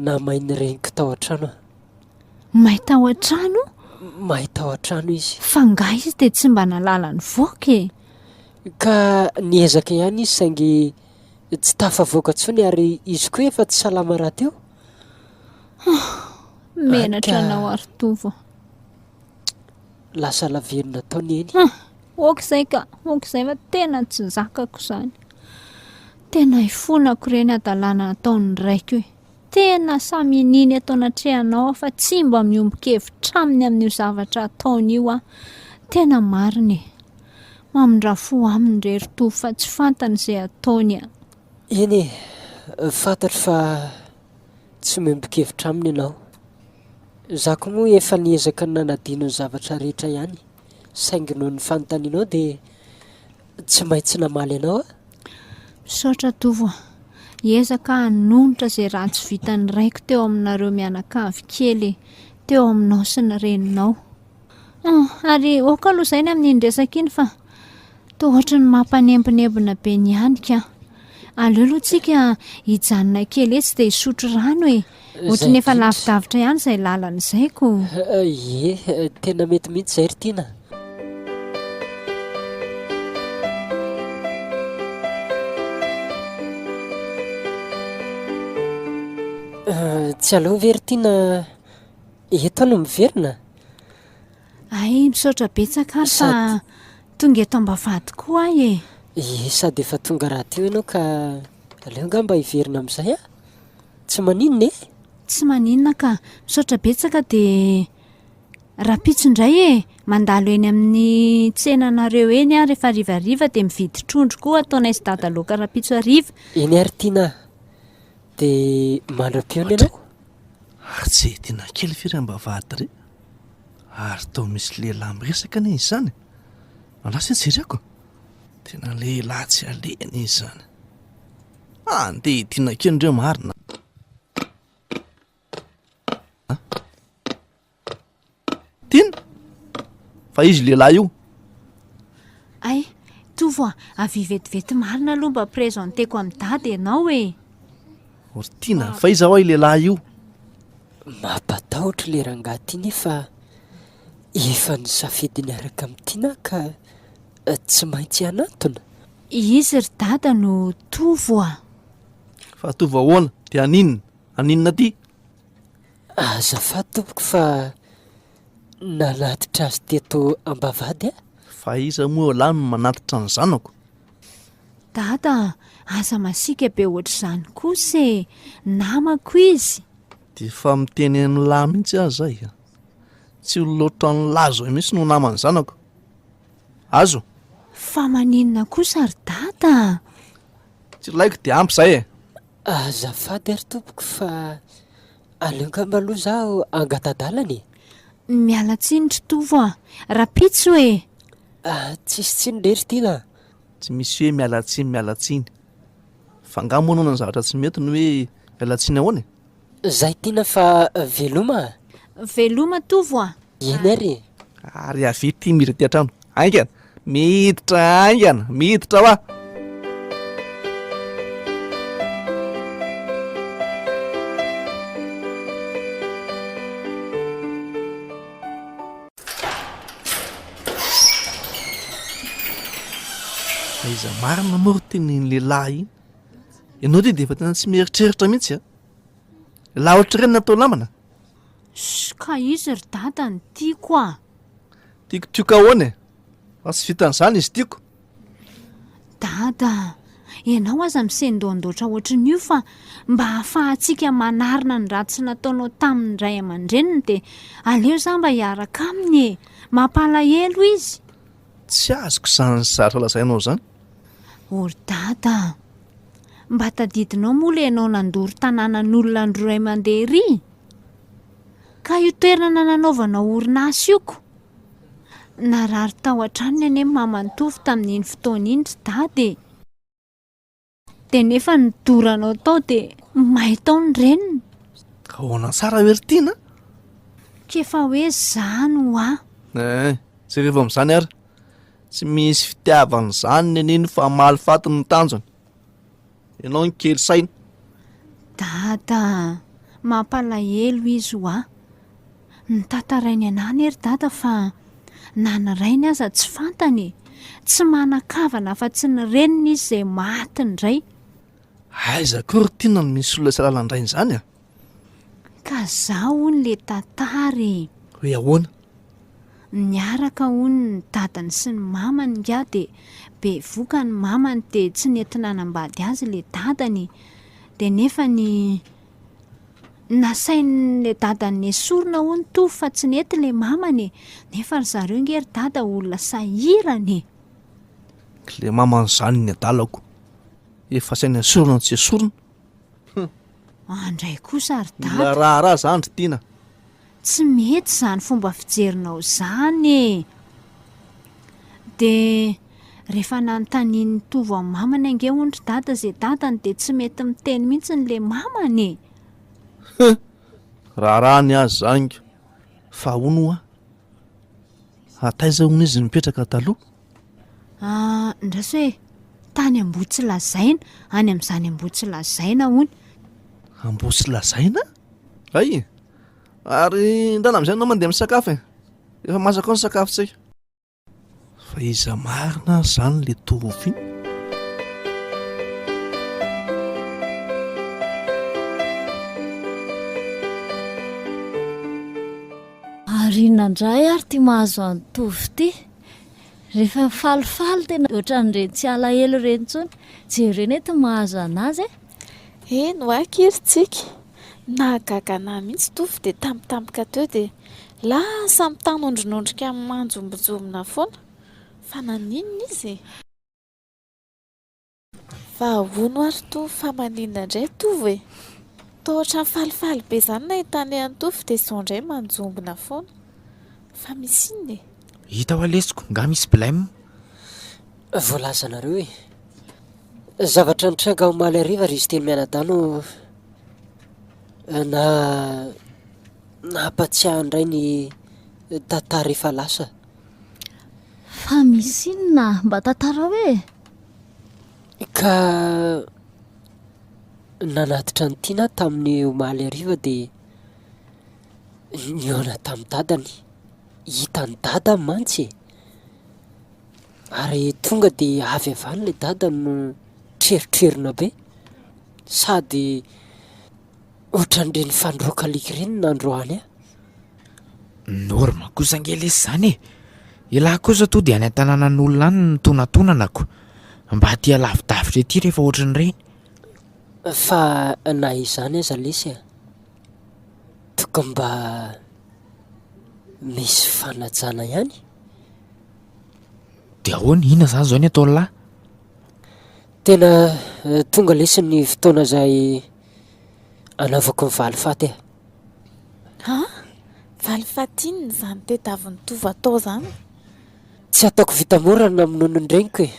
namainy reniko tao an-trano mahita ao an-trano mahita ao an-trano izy fa ngah izy de tsy mba nalala ny voaka ka niezaka ihany izy saingy tsy tafavoaka ntsony ary izy koa efa tsy salama raha teo menatra anao ary tovo lasa laverina taony eny okizay fa tena tsy zakako zany tena ifonako ireny adalàna nataony raiko tena samy niny atao natrehanao fa tsy mba miombon-kevitra aminy amin'io zavatra ataony io tena mariny mamindrafo aminy rery tovo fa tsy fantany izay ataony eny fantatro fa tsy miombon-kevitra aminy ianao za koa moa efa niezaka ny nanadino ny zavatra rehetra ihany saingy noho ny fanontanianao de tsy maintsy namaly ianao misaotra tovo hiezaka hanonitra izay raha tsy vitany raiko teo aminareo mianakavy kely teo aminao sy ny reninao ary oka aloha izay ny amin'iny resaka iny fa to ohatra ny mampanembonembona be ny hanika aleo aloha tsika hijanona kely tsy de hisotro rano ohatra ny efa lavidavitra ihany izay lalan'izayko tena mety mihitsy zay ry tiana tsy aleo very tiana eto no miverina ay misaotra betsaka ary fa tonga eto ambavady koa sady efa tonga raha teo ianao ka aleo nga mba hiverina amin'izay tsy maninona tsy maninona ka misaotra betsaka de raha pitsindray mandalo eny amin'ny tsenanareo eny rehefa rivariva de mividy trondro koa ataonay sy dadaloaka raha pitso ariva eny ary tiana de mandra-piona ianao ary tsy tiana kely firam-bavady re ary tao misy lehilahy miresaka ane izy zany malasa jereko tena lehilahy tsy alena izy zany andeha tiana kely ndreo marina tiana fa izy lehilahy io ay tovo tovo avy vetivety marina aloha mba présenteko amin'ny dady ianao e. Ory tiana faiza ho ay lehilahy io. Mampatahotra le rangahy nefa efa nisafidy niaraka amin'ny tiana ka tsy maintsy anatona. Izy ry dada no tovo a. Fa tovo ahoana dia aninona ty? Azafady tompoko fa nanatitra azy teto ambavady a. Fa iza moa lahy no manatitra ny zanako? Dada, aza masika be ohatr'izany kosa e. Namako izy. Dia fa miteny ny lahy mihitsy aho zay. Tsy loatra ny lazo mihitsy no namany zanako. Azo? Fa maninona kosa ry dada? Tsy laiko dia ampy izay e. Azafady ary tompoko fa aleokamba aloha zaho angatadalany. Miala tsinitry tovo a. Rapitso e. Tsisy tsinodrery tiana. Tsy misy hoe mialatsiny. Fa nga moa nona ny zavatra tsy mety no hoe mialatsiny ahoana. Zay tiana fa veloma. Veloma tovo a. Eny ary. Ary avy ty miditra ty an-trano. Aingana, miditra ho a. Iza marina moa ry tenin'ny lehilahy iny. Ianao ty dia efa tena tsy mieritreritra mihitsy a. Laha ohatra ireny natao lamana. Ka izy ry dada ny tiako a. Tiako ahoana e? Fa tsy vitan'izany izy tiako. Dada, ianao aza misendoandoatra ohatran'io fa mba hahafahantsika manarina ny ratsy nataonao tamin'ny ray aman-dreniny dia aleo za mba hiaraka aminy e. Mampalahelo izy. Tsy azoko izany zavatra lazainao izany. Ory dada, mba tadidinao moa le ianao nandory tanànan'olona ny ray aman-deha ry. Ka io toerana nanaovana orinasa ioko. Narary tao an-tranony anie mamantovy tamin'iny fotoana iny ry dady. Dia nefa nidoranao tao dia mahay tao ny reniny. Ka ahoana tsara hoe ry tiana? Kefa hoe zany ho a. Tsy rehefa amin'izany ary. Tsy misy fitiavana izany neniny fa mahalifaty ny tanjony. Ianao ny kely saina. Dada, mampalahelo izy ho a. Nitantarainy anany ery dada fa nanarainy aza tsy fantany. Tsy manakavana fa tsy ny reniny izy izay maty indray. Aiza koa ry tiana no misy olona tsy lalandray izany a. Ka zaho hono le tantary. Hoe ahoana? Niaraka hono ny dadany sy ny mamany nga dia be voka ny mamany dia tsy nentina nanambady azy le dadany. Dia nefa ny nasainy le dadany esorina hono to fa tsy nety le mamany. Nefa ry zareo nge ry dada olona sahirany. Le mamany izany ny adalako. Efa sainy esorina tsy esorina. Andray kosa ry dada. Mila raharaha izany ry tiana. Tsy mety izany fomba fijerinao izany e. Dia rehefa nanontaniany tovo amin'ny mamany ange hono ry dada izay dadany dia tsy mety miteny mihitsy ny le mamany. Raharaha ny azy izany. Fa hono a. Ataiza hono izy mipetraka taloha? Ndraso hoe tany Ambotsy Lazaina, any amin'izany Ambotsy Lazaina hono. Ambotsy Lazaina? Ay, ary ndana amin'izay anao mandeha misakafo e. Efa masaka ao ny sakafontsika. Fa iza marina izany le tovo iny. Ary nandray ary ty mahazo antovy ty. Rehefa falifaly tena ohatran'ireny tsy alahelo ireny intsony. Jereny ety mahazo anazy e. Eno a kiritsika. Nahagaga anahy mihitsy tovy dia tampotampoka teo dia lasa mitanondrinondrika amin'ny manjombonjombona foana. Fa naninona izy? Fa ahoana ary to fa maninona indray tovy e? Toa falifaly be izany nahitany antovy dia izao indray manjombona foana. Fa misy inona e? Hita ho alesiko, nga misy blème. Voalazanareo e. Zavatra nitranga omaly hariva ry izy teny mianadano nampatsiahy indray ny tantara efa lasa. Fa misy inona mba tantara hoe ka nanatitra ny tiana tamin'ny omaly hariva dia niona tamin'ny dadany, hitany dadany mantsy ary tonga dia avy avany ilay dadany no treritrerina be sady ohatran'ireny fandroaka alika ireny nandroany a. Norma kosa angely izy zany e. Ilahy kosa to dia any an-tanànan'olona any ny tonatonanako mba tia lavidavitra ety rehefa ohatran'ireny. Fa na izany aza lesy a, toka mba misy fanajana ihany. Dia ahoana ina zany zao ny atao lahy? Tena tonga lesy ny fotoana izay anaovako ny valifaty e. Ha? Valifaty inona zany tedavy nitovy atao zany? Tsy ataoko vita morana amin'ny nonondreniko e,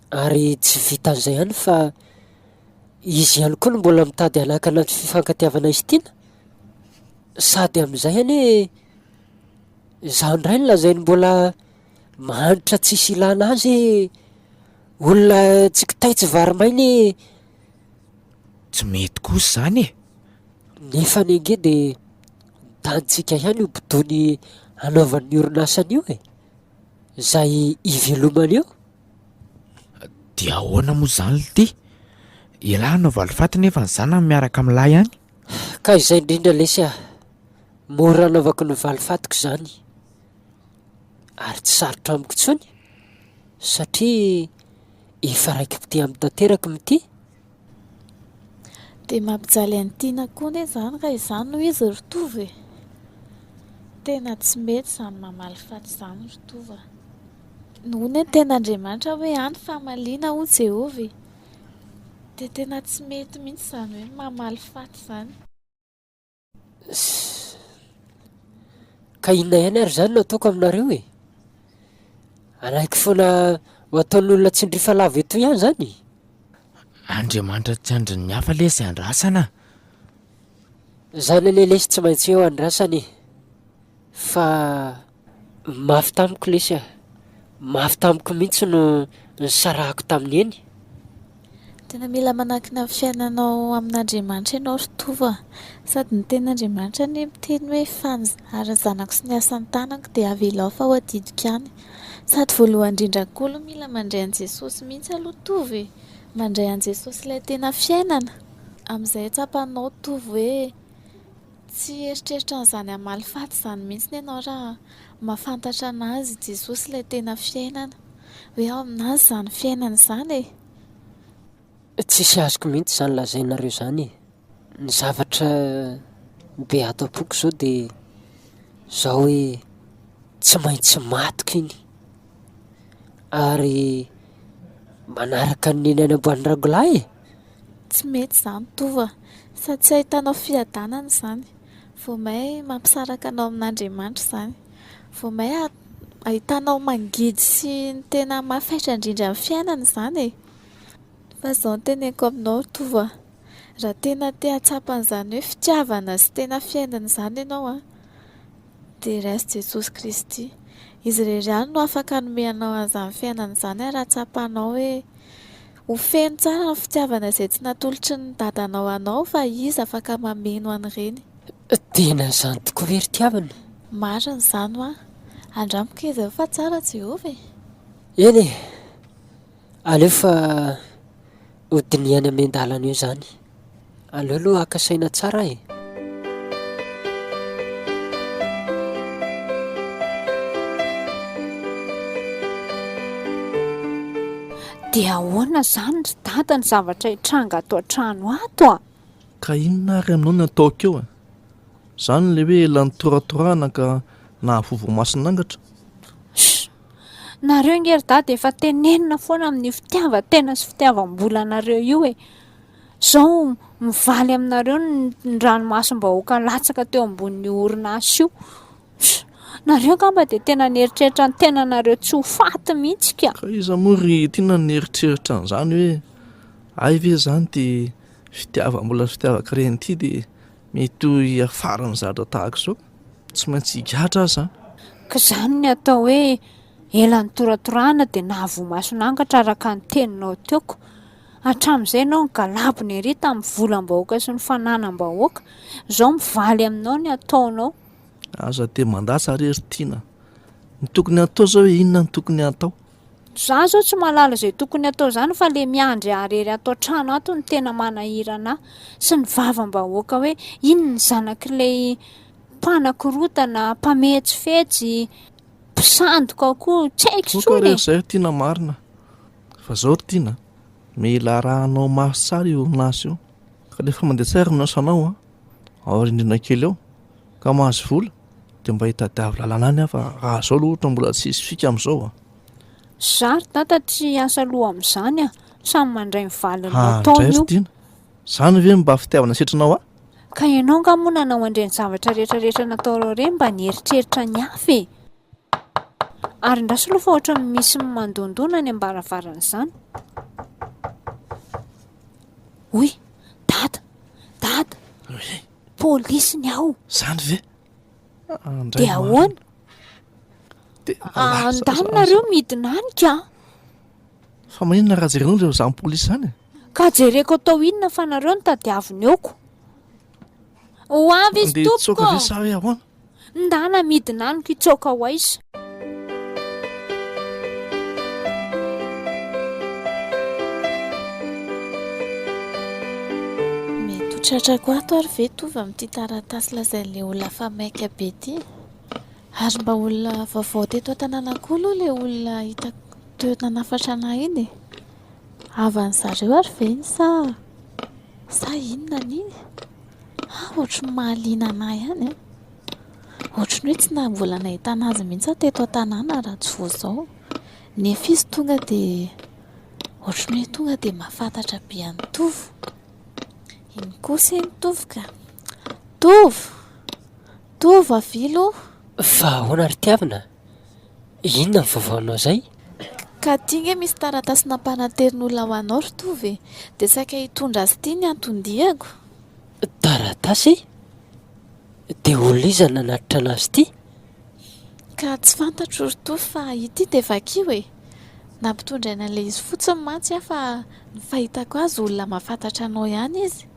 ary tsy vita an'izay ihany fa izy ihany koa no mbola mitady hanaka anaty fifankatiavana izy tiana. Sady amin'izay anie izaho indray no lazainy mbola mahantra tsisy ilana azy olona tsy kitay tsy varimainy. Tsy mety kosa zany e. Nefa ny ange dia tanitsika ihany io bidony anaovan'ny orinasany io e, izay ivelomany eo. Dia ahoana moa zany ity? Ilahy hanao valifaty nefa ny zanany miaraka amin'ny lahy ihany. Ka izay indrindra lesy a, mora anaovako ny valifatiko izany ary tsy sarotra amiko intsony satria efa raiki-pity amin'ny tanteraka mity. Dia mampijaly an'ny tiana koa ne zany ka izany no izy rotovy e. Tena tsy mety izany mamaly faty izany rotovy. Noho ny ten'Andriamanitra hoe any famaliana ho Jehovah, dia tena tsy mety mihitsy izany hoe mamaly faty izany. Ka inona ihany ary izany no ataoko aminareo e? Anaiky foana ho ataon'olona tsindrifa lava eto ihany zany. Andriamanitra tsy andriny ny hafa lesy andrasana. Zany anie lesy tsy maintsy eo andrasany, fa mafy tamiko lesy a, mafy tamiko mihitsy no nisarahako taminy eny. Tena mila manakina fiainanao amin'Andriamanitra ianao rotovy a, sady ny ten'Andriamanitra ny miteny hoe fanizary zanako sy ny asan'ny tanako dia avy ilao fa ho adidiko any. Sady voalohany indrindra koa aloha mila mandray an'i Jesosy mihitsy aloha tovy, mandray an'i Jesosy ilay tena fiainana. Amin'izay tsapanao tovy hoe tsy eritreritra an'izany hamaly faty izany mihitsy ianao raha mahafantatra anazy Jesosy ilay tena fiainana, hoe ao aminazy izany fiainana izany e. Tsisy azoko mihitsy izany lazainareo izany e. Ny zavatra be ato am-poko izao dia izao hoe tsy maintsy matiko iny ary manaraka ny eny amboan'ny ragolahy e. Tsy mety izany tovy, sady tsy ahitanao fiadanana izany, vao may mampisaraka anao amin'Andriamanitra izany, vao may ahitanao mangidy sy ny tena mahafaitra indrindra amin'ny fiainana izany e. Fa izao no teneniko aminao tovy, raha tena te hatsapa an'izany hoe fitiavana sy tena fiainana izany ianao a, dia raisy Jesosy Kristy, izy irery ihany no afaka anomeanao an'izany fiainana izany raha tsapanao hoe ho feno tsara ny fitiavana izay tsy natolotry ny dadanao anao, fa izy afaka mameno an'ireny. Tena izany tokoa ve ry tiavana? Marina izany ho a, andramoko izy fa tsara Jehovah. Eny e, aleo fa hodiniany ame-dalana eo izany, aleo aloha haka saina tsara e. Dia ahoana izany ry dada ny zavatra hitranga ato an-trano ato a? Ka inona ary aminao no ataoko eo a? Izany ilay hoe lanotoratorana ka nahavovo masinangatra. Nareo nge ry dada efa tenenina foana amin'ny fitiavan-tena sy fitiavam-bolanareo io e. Izao mivaly aminareo ny ranomasim-bahoaka latsaka teo ambonin'ny orinasa io. Nareo ngamba dia tena nieritreritra ny tenanareo tsy ho faty mihitsy ka. Ka iza moa ry tiana nieritreritra an'izany hoe ay ve izany dia fitiavam-bola sy fitiavaka ireny ity dia mety ho hiafarany zavatra tahaka izao, tsy maintsy higatra aza. Ka izany ny atao hoe ela nytoratorahana dia nahavomasonangatra araka ny teninao teoko. Hatramin'izay ianao nygalabony ery tamin'ny volam-bahoaka sy ny fananam-bahoaka. Izao mivaly aminao ny ataonao. Aza te mandasa rery tiana. Ny tokony atao zao hoe inona ny tokony atao? Za zao tsy malala izay tokony atao zany fa le miandry arery atao trano ato ny tena manahirana sy ny vavam-bahoaka hoe inona ny zanak'ilay mpanakorotana, mpametsifetsy, mpisandoka koa, tsy haiko Koka tsony. rery zay tiana marina. Fa zao ry tiana, mila rahanao maso tsara io orinasa io. Ka rehefa mandeha tsara minasanao ao rindrina kely ao ka mahazo vola dia mba hitadiavy lalàna any fa raha zao aloha ohatra mbola tsy hisy fika amin'izao Zary tata tsy asa loha amin'izany samy mandray mivaliny nataony io. tiana. Zany ve mba fitiavana setrinao Ka ianao nga moa nanao andreny zavatra rehetrarehetra natao ireny mba nieritreritra ny hafa. Ary ndraso aloha fa ohatra misy mandondona ny ambaravarana izany. Oy, dada, polisy ny ao. Zany ve? Dia ahoana? Andaminareo midina any ka? Fa maninona raha jerena ireo zany polisy zany? Ka jereko atao inona fa nareo ny tadiaviny eoko? Ho avy izy Andeha tsoka ve tompoko. sa hoe ahoana? Ndana midina any kitsoka ho aiza. Mety ho tratra koa ato ary ve tovy amin'ity taratasy lazain'ilay olona fa maika be ity. Ary mba olona vaovao teto an-tanàna koa aloha ilay olona hita teo nanafatra anahy iny. Havan'ny zareo ary ve iny sa inona n'iny? Ohatry ny mahaliana anahy ihany. Ohatry ny hoe tsy mbola nahita anazy mihitsy aho teto an-tanàna raha tsy vao izao. Nefa izy tonga dia ohatry ny hoe tonga dia mahafantatra be any tovo. Iny kosa iny tovo ka. Tovo avilo. Fa ahoana ry tiavina? Inona ny vaovaonao zay? Ka tia misy taratasy nampanaterin'olona ho anao ry tovy. Dia saika hitondra azy ity ny anton-diako. Taratasy? Dia olona iza nanatitra anazy ity? Ka tsy fantatro ry tovy fa ity dia vakio e. Nampitondra aina ilay izy fotsiny mantsy aho fa ny fahitako azy olona mahafantatra anao ihany izy.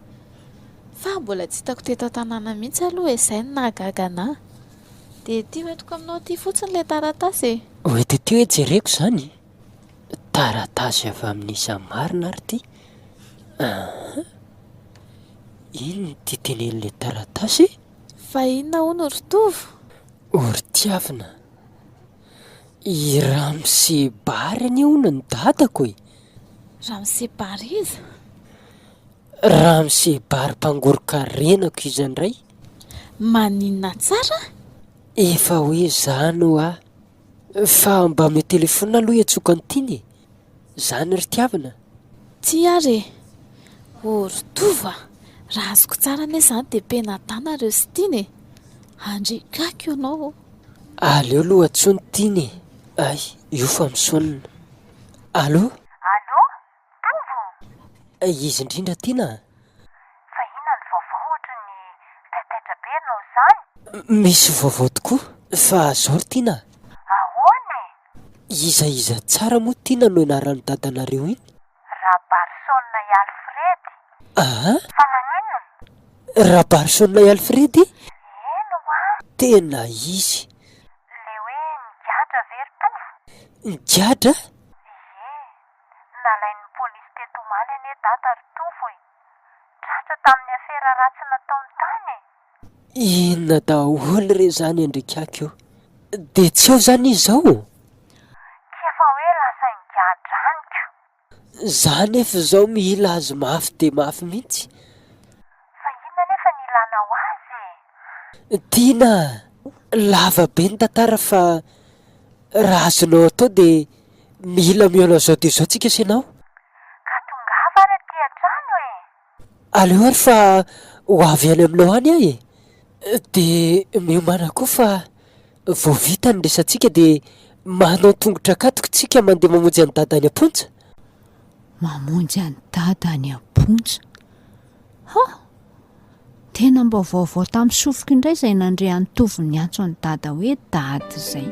Fa mbola tsy hitako teto an-tanàna mihitsy aloha izay no nahagaga anahy. Dia ity hoentiko aminao ity fotsiny ilay taratasy e. Oety ity hoe jereko zany. Taratasy avy amin'isa marina ary ity. Ino ty tenen'ilay taratasy? Fa inona hono ry tovy? Ory tiavina. I Ramose Bary any hono ny dadako e. Ramose Bary izy? Ramose Bary mpangoroka renako izy andray. Maninona tsara? Efa hoe zany ho aho. Fa mba ame telefona aloha hiatsoka an'itiny. Zany ry tiavina. Ty ary e. Ry tovy raha azoko tsara ane izany dia penadana ireo sy tiny e. Andrikako ianao. Aleo aloha atsony tiny. Ay, io fa misonina. Allo? Allo? Tovo? Izy indrindra tiana. Fa inona ny vaovao ohatra ny taitaitra be ianao izany? Misy vaovao tokoa. Fa zao ry tiana. Ahoana e? Iza tsara moa tiana no ianaran'ny dadanareo iny? Rabarsolona i Alfredy. Fa maninona? Rabarsolona i Alfredy? Eno a? Tena izy. Le hoe nigadra ve ry Tovo? Nigadra? Nalain'ny polisy teto omaly anie data ry Tovo e. Tratra tamin'ny afera ratsy nataony tany e. Inona daholo re zany andrikako eo. Dia tsy eo zany izy zao? Tsy efa hoe lasa nigadra anyko. Zany efa zao mila azy mafy dia mafy mihitsy. Fa inona nefa nilana ho azy e? Tiana, lava be ny tantara fa raha azonao atao dia mila miaona zao dia zao tsika senao. Ka tongava ary aty an-trano e. Aleo ary fa ho avy any aminao any ahy e. Dia miomana koa fa vao vita ny resantsika dia manao tongotra katoko tsika mandeha mamonjy any dadany am-pontsa. Mamonjy any dadany am-pontsa? Tena mba vaovao tamin'ny sofoka indray izay nandre any Tovo ny antso ny dada hoe dady izay.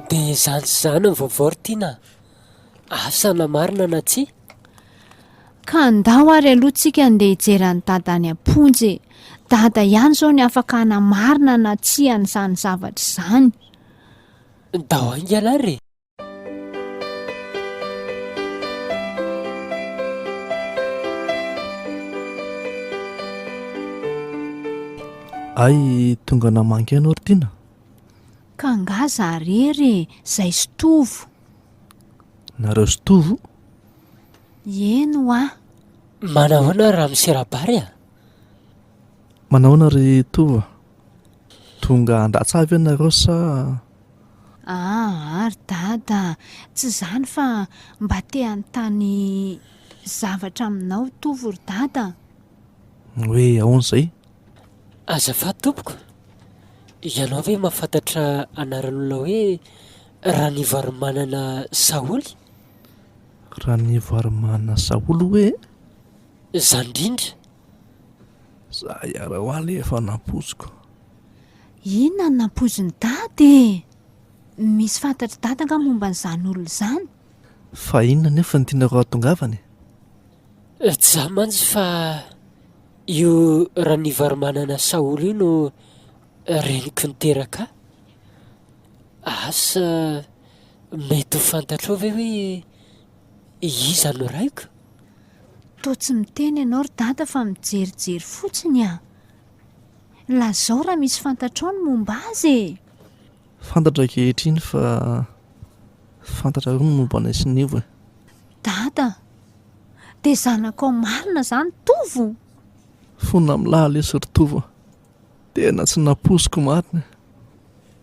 dia izany sy izany ny vaovao ry tiana, asana marina na tsia? Ka andao ary alohantsika andeha hijeran'ny dada any am-ponjy. Dada ihany izao ny afaka hanamarina na tsy an'izany zavatra izany. Dao aingana ary. Ay tonga namangy ianao ry tiana. Ka nga zarery izay sotovo. Nareo sotovo? Eno a. Manahoana raha miserabary a? Manahoana ry tova? Tonga andratsavy ianareo sa? Ary dada, tsy izany fa mba te hanontany zavatra aminao tovo ry dada. Hoe ahoana izay? Azafady tompoko, ianao ve mahafantatra anaran'olona hoe Ranivaromanana Saoly? Ranivaromanana Saoly hoe? Izany indrindra. Za iara ho aly efa nampoziko. Inona no nampoziny dada? Misy fantatra dada nga momba n'izany olona izany? Fa inona nefa ny tianareo hatongavany? Tsy za mantsy fa io Ranivaromanana Saoly io no reniko niteraka. Asa mety ho fantatrao ve hoe iza no raiko? Toa tsy miteny ianao ry dada fa mijerijery fotsiny a. Lazao raha misy fantatrao ny momba azy. Fantatra kehitriny fa fantatra ro ny momba anay sy nivo. Dada, dia zanakao marina izany tovo. Fona milahy lesy ry tovo. Tena tsy nampoziko marina.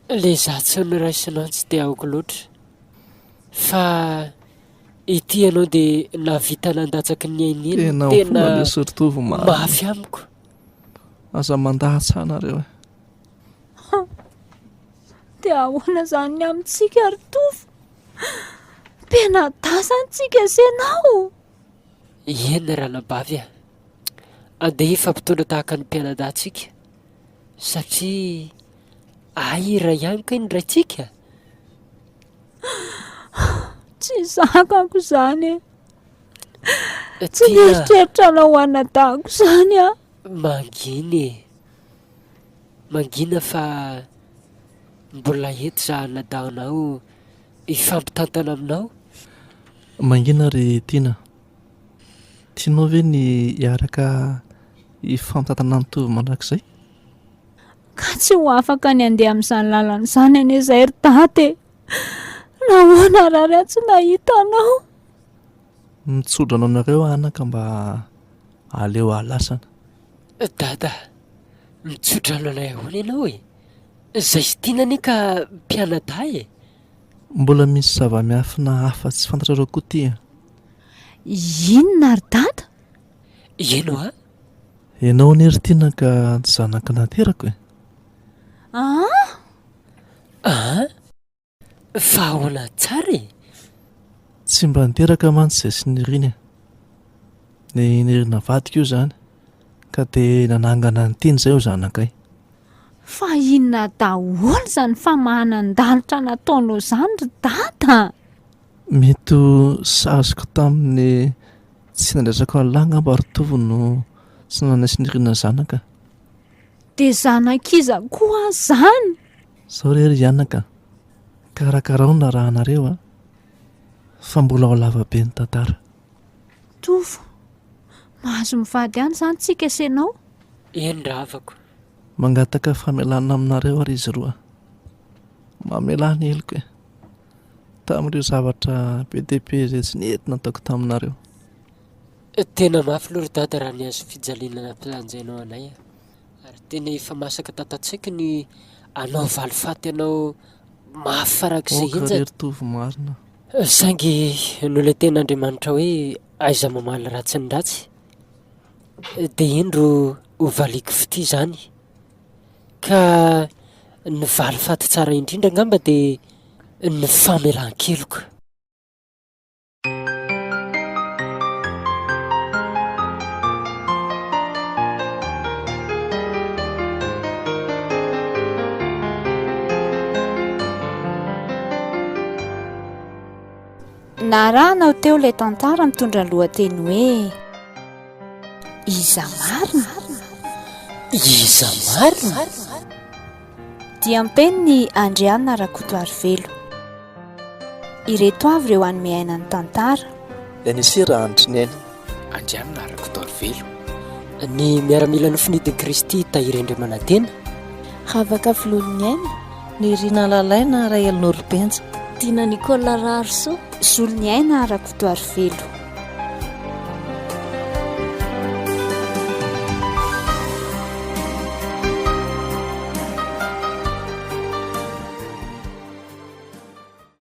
Le za tsy niraisinao tsy dia aoko loatra. Fa ity ianao dia navita nandatsaky ny ainy iny. Tena lesy ry tovo mafy amiko. Aza mandahatsa anareo. Dia ahoana izany ny amintsika ry tovo? Mpianadasantsika ianao. Eny ranabavy a. Andeha hifampitondra tahaka ny mpianadatsika. Satria ahira ihany ka indray tsika. Tsy zakako izany. Tsy mieritreritra anao anadahako izany a. Manginy e. Mangina fa mbola eto za nadaonao hifampitantana aminao. Mangina ry tiana. Tianao ve ny hiaraka hifampitantana mitovy mandrakizay? Ka tsy ho afaka ny handeha amin'izany lalana izany anie izay ry dada. Nahoana raha tsy nahita anao? Mitsodrana anareo anaka mba aleo alasana. Dada, mitsodrana anay ahoana ianao e? Izay sy tiana anie ka mpianaday e. Mbola misy zava-miafina hafa tsy fantatrareo koa ty. Inona ry dada? Eno a? Ianao anie ry tiana ka zanaka naterako e. Fa ahoana tsara e? Tsy mba niteraka mantsy izay sy niriny. Ny nirina vadika io izany. Ka dia nanangana ny teny izay io zanakay. Fa inona daholo izany famahanan-dalitra nataonao izany ry dada? Mety ho sazoko tamin'ny tsy nandraisako an'lahy ngamba ry tovo no tsy nanay sy nirina zanaka. Dia zanak'iza koa izany? Izao rery ianaka. Karakarao na raha anareo a. Fa mbola ao lavabe ny tantara. Tovo, mahazo mivady ihany izany tsika sy ianao? Eny ravako. Mangataka famelana aminareo ary izy roa. Mamelana heliko e. Tamin'ireo zavatra be dia be izay tsy nentina ataoko taminareo. Tena mafy aloha ry dada raha ny azo fijaliana nampilanjainao anay a. Ary tena efa masaka tantatsaiko ny anao valifaty anao mafy farak'izay Oka rery tovo marina. Saingy nolay ten'Andriamanitra hoe aiza mamaly ratsy ny ratsy. Dia indro ho valiko fity izany. Ka ny valifaty tsara indrindra ngamba dia ny famelan-keloko. Narahanao teo ilay tantara mitondra ny lohateny hoe iza marina. Iza marina? Dia ampeniny Andriana Rakotoarivelo. Ireto avy ireo hanome aina ny tantara. Nisy raha andry ny aina. Andrianina Rakotoarivelo. Ny miaramila ny finidin'i Kristy tahiry manantena. Havaka filon'ny aina. Ny Rina Lalaina Ray Elinor Benja. Dina Nicolas Rarso. Solon'ny aina Rakotoarivelo.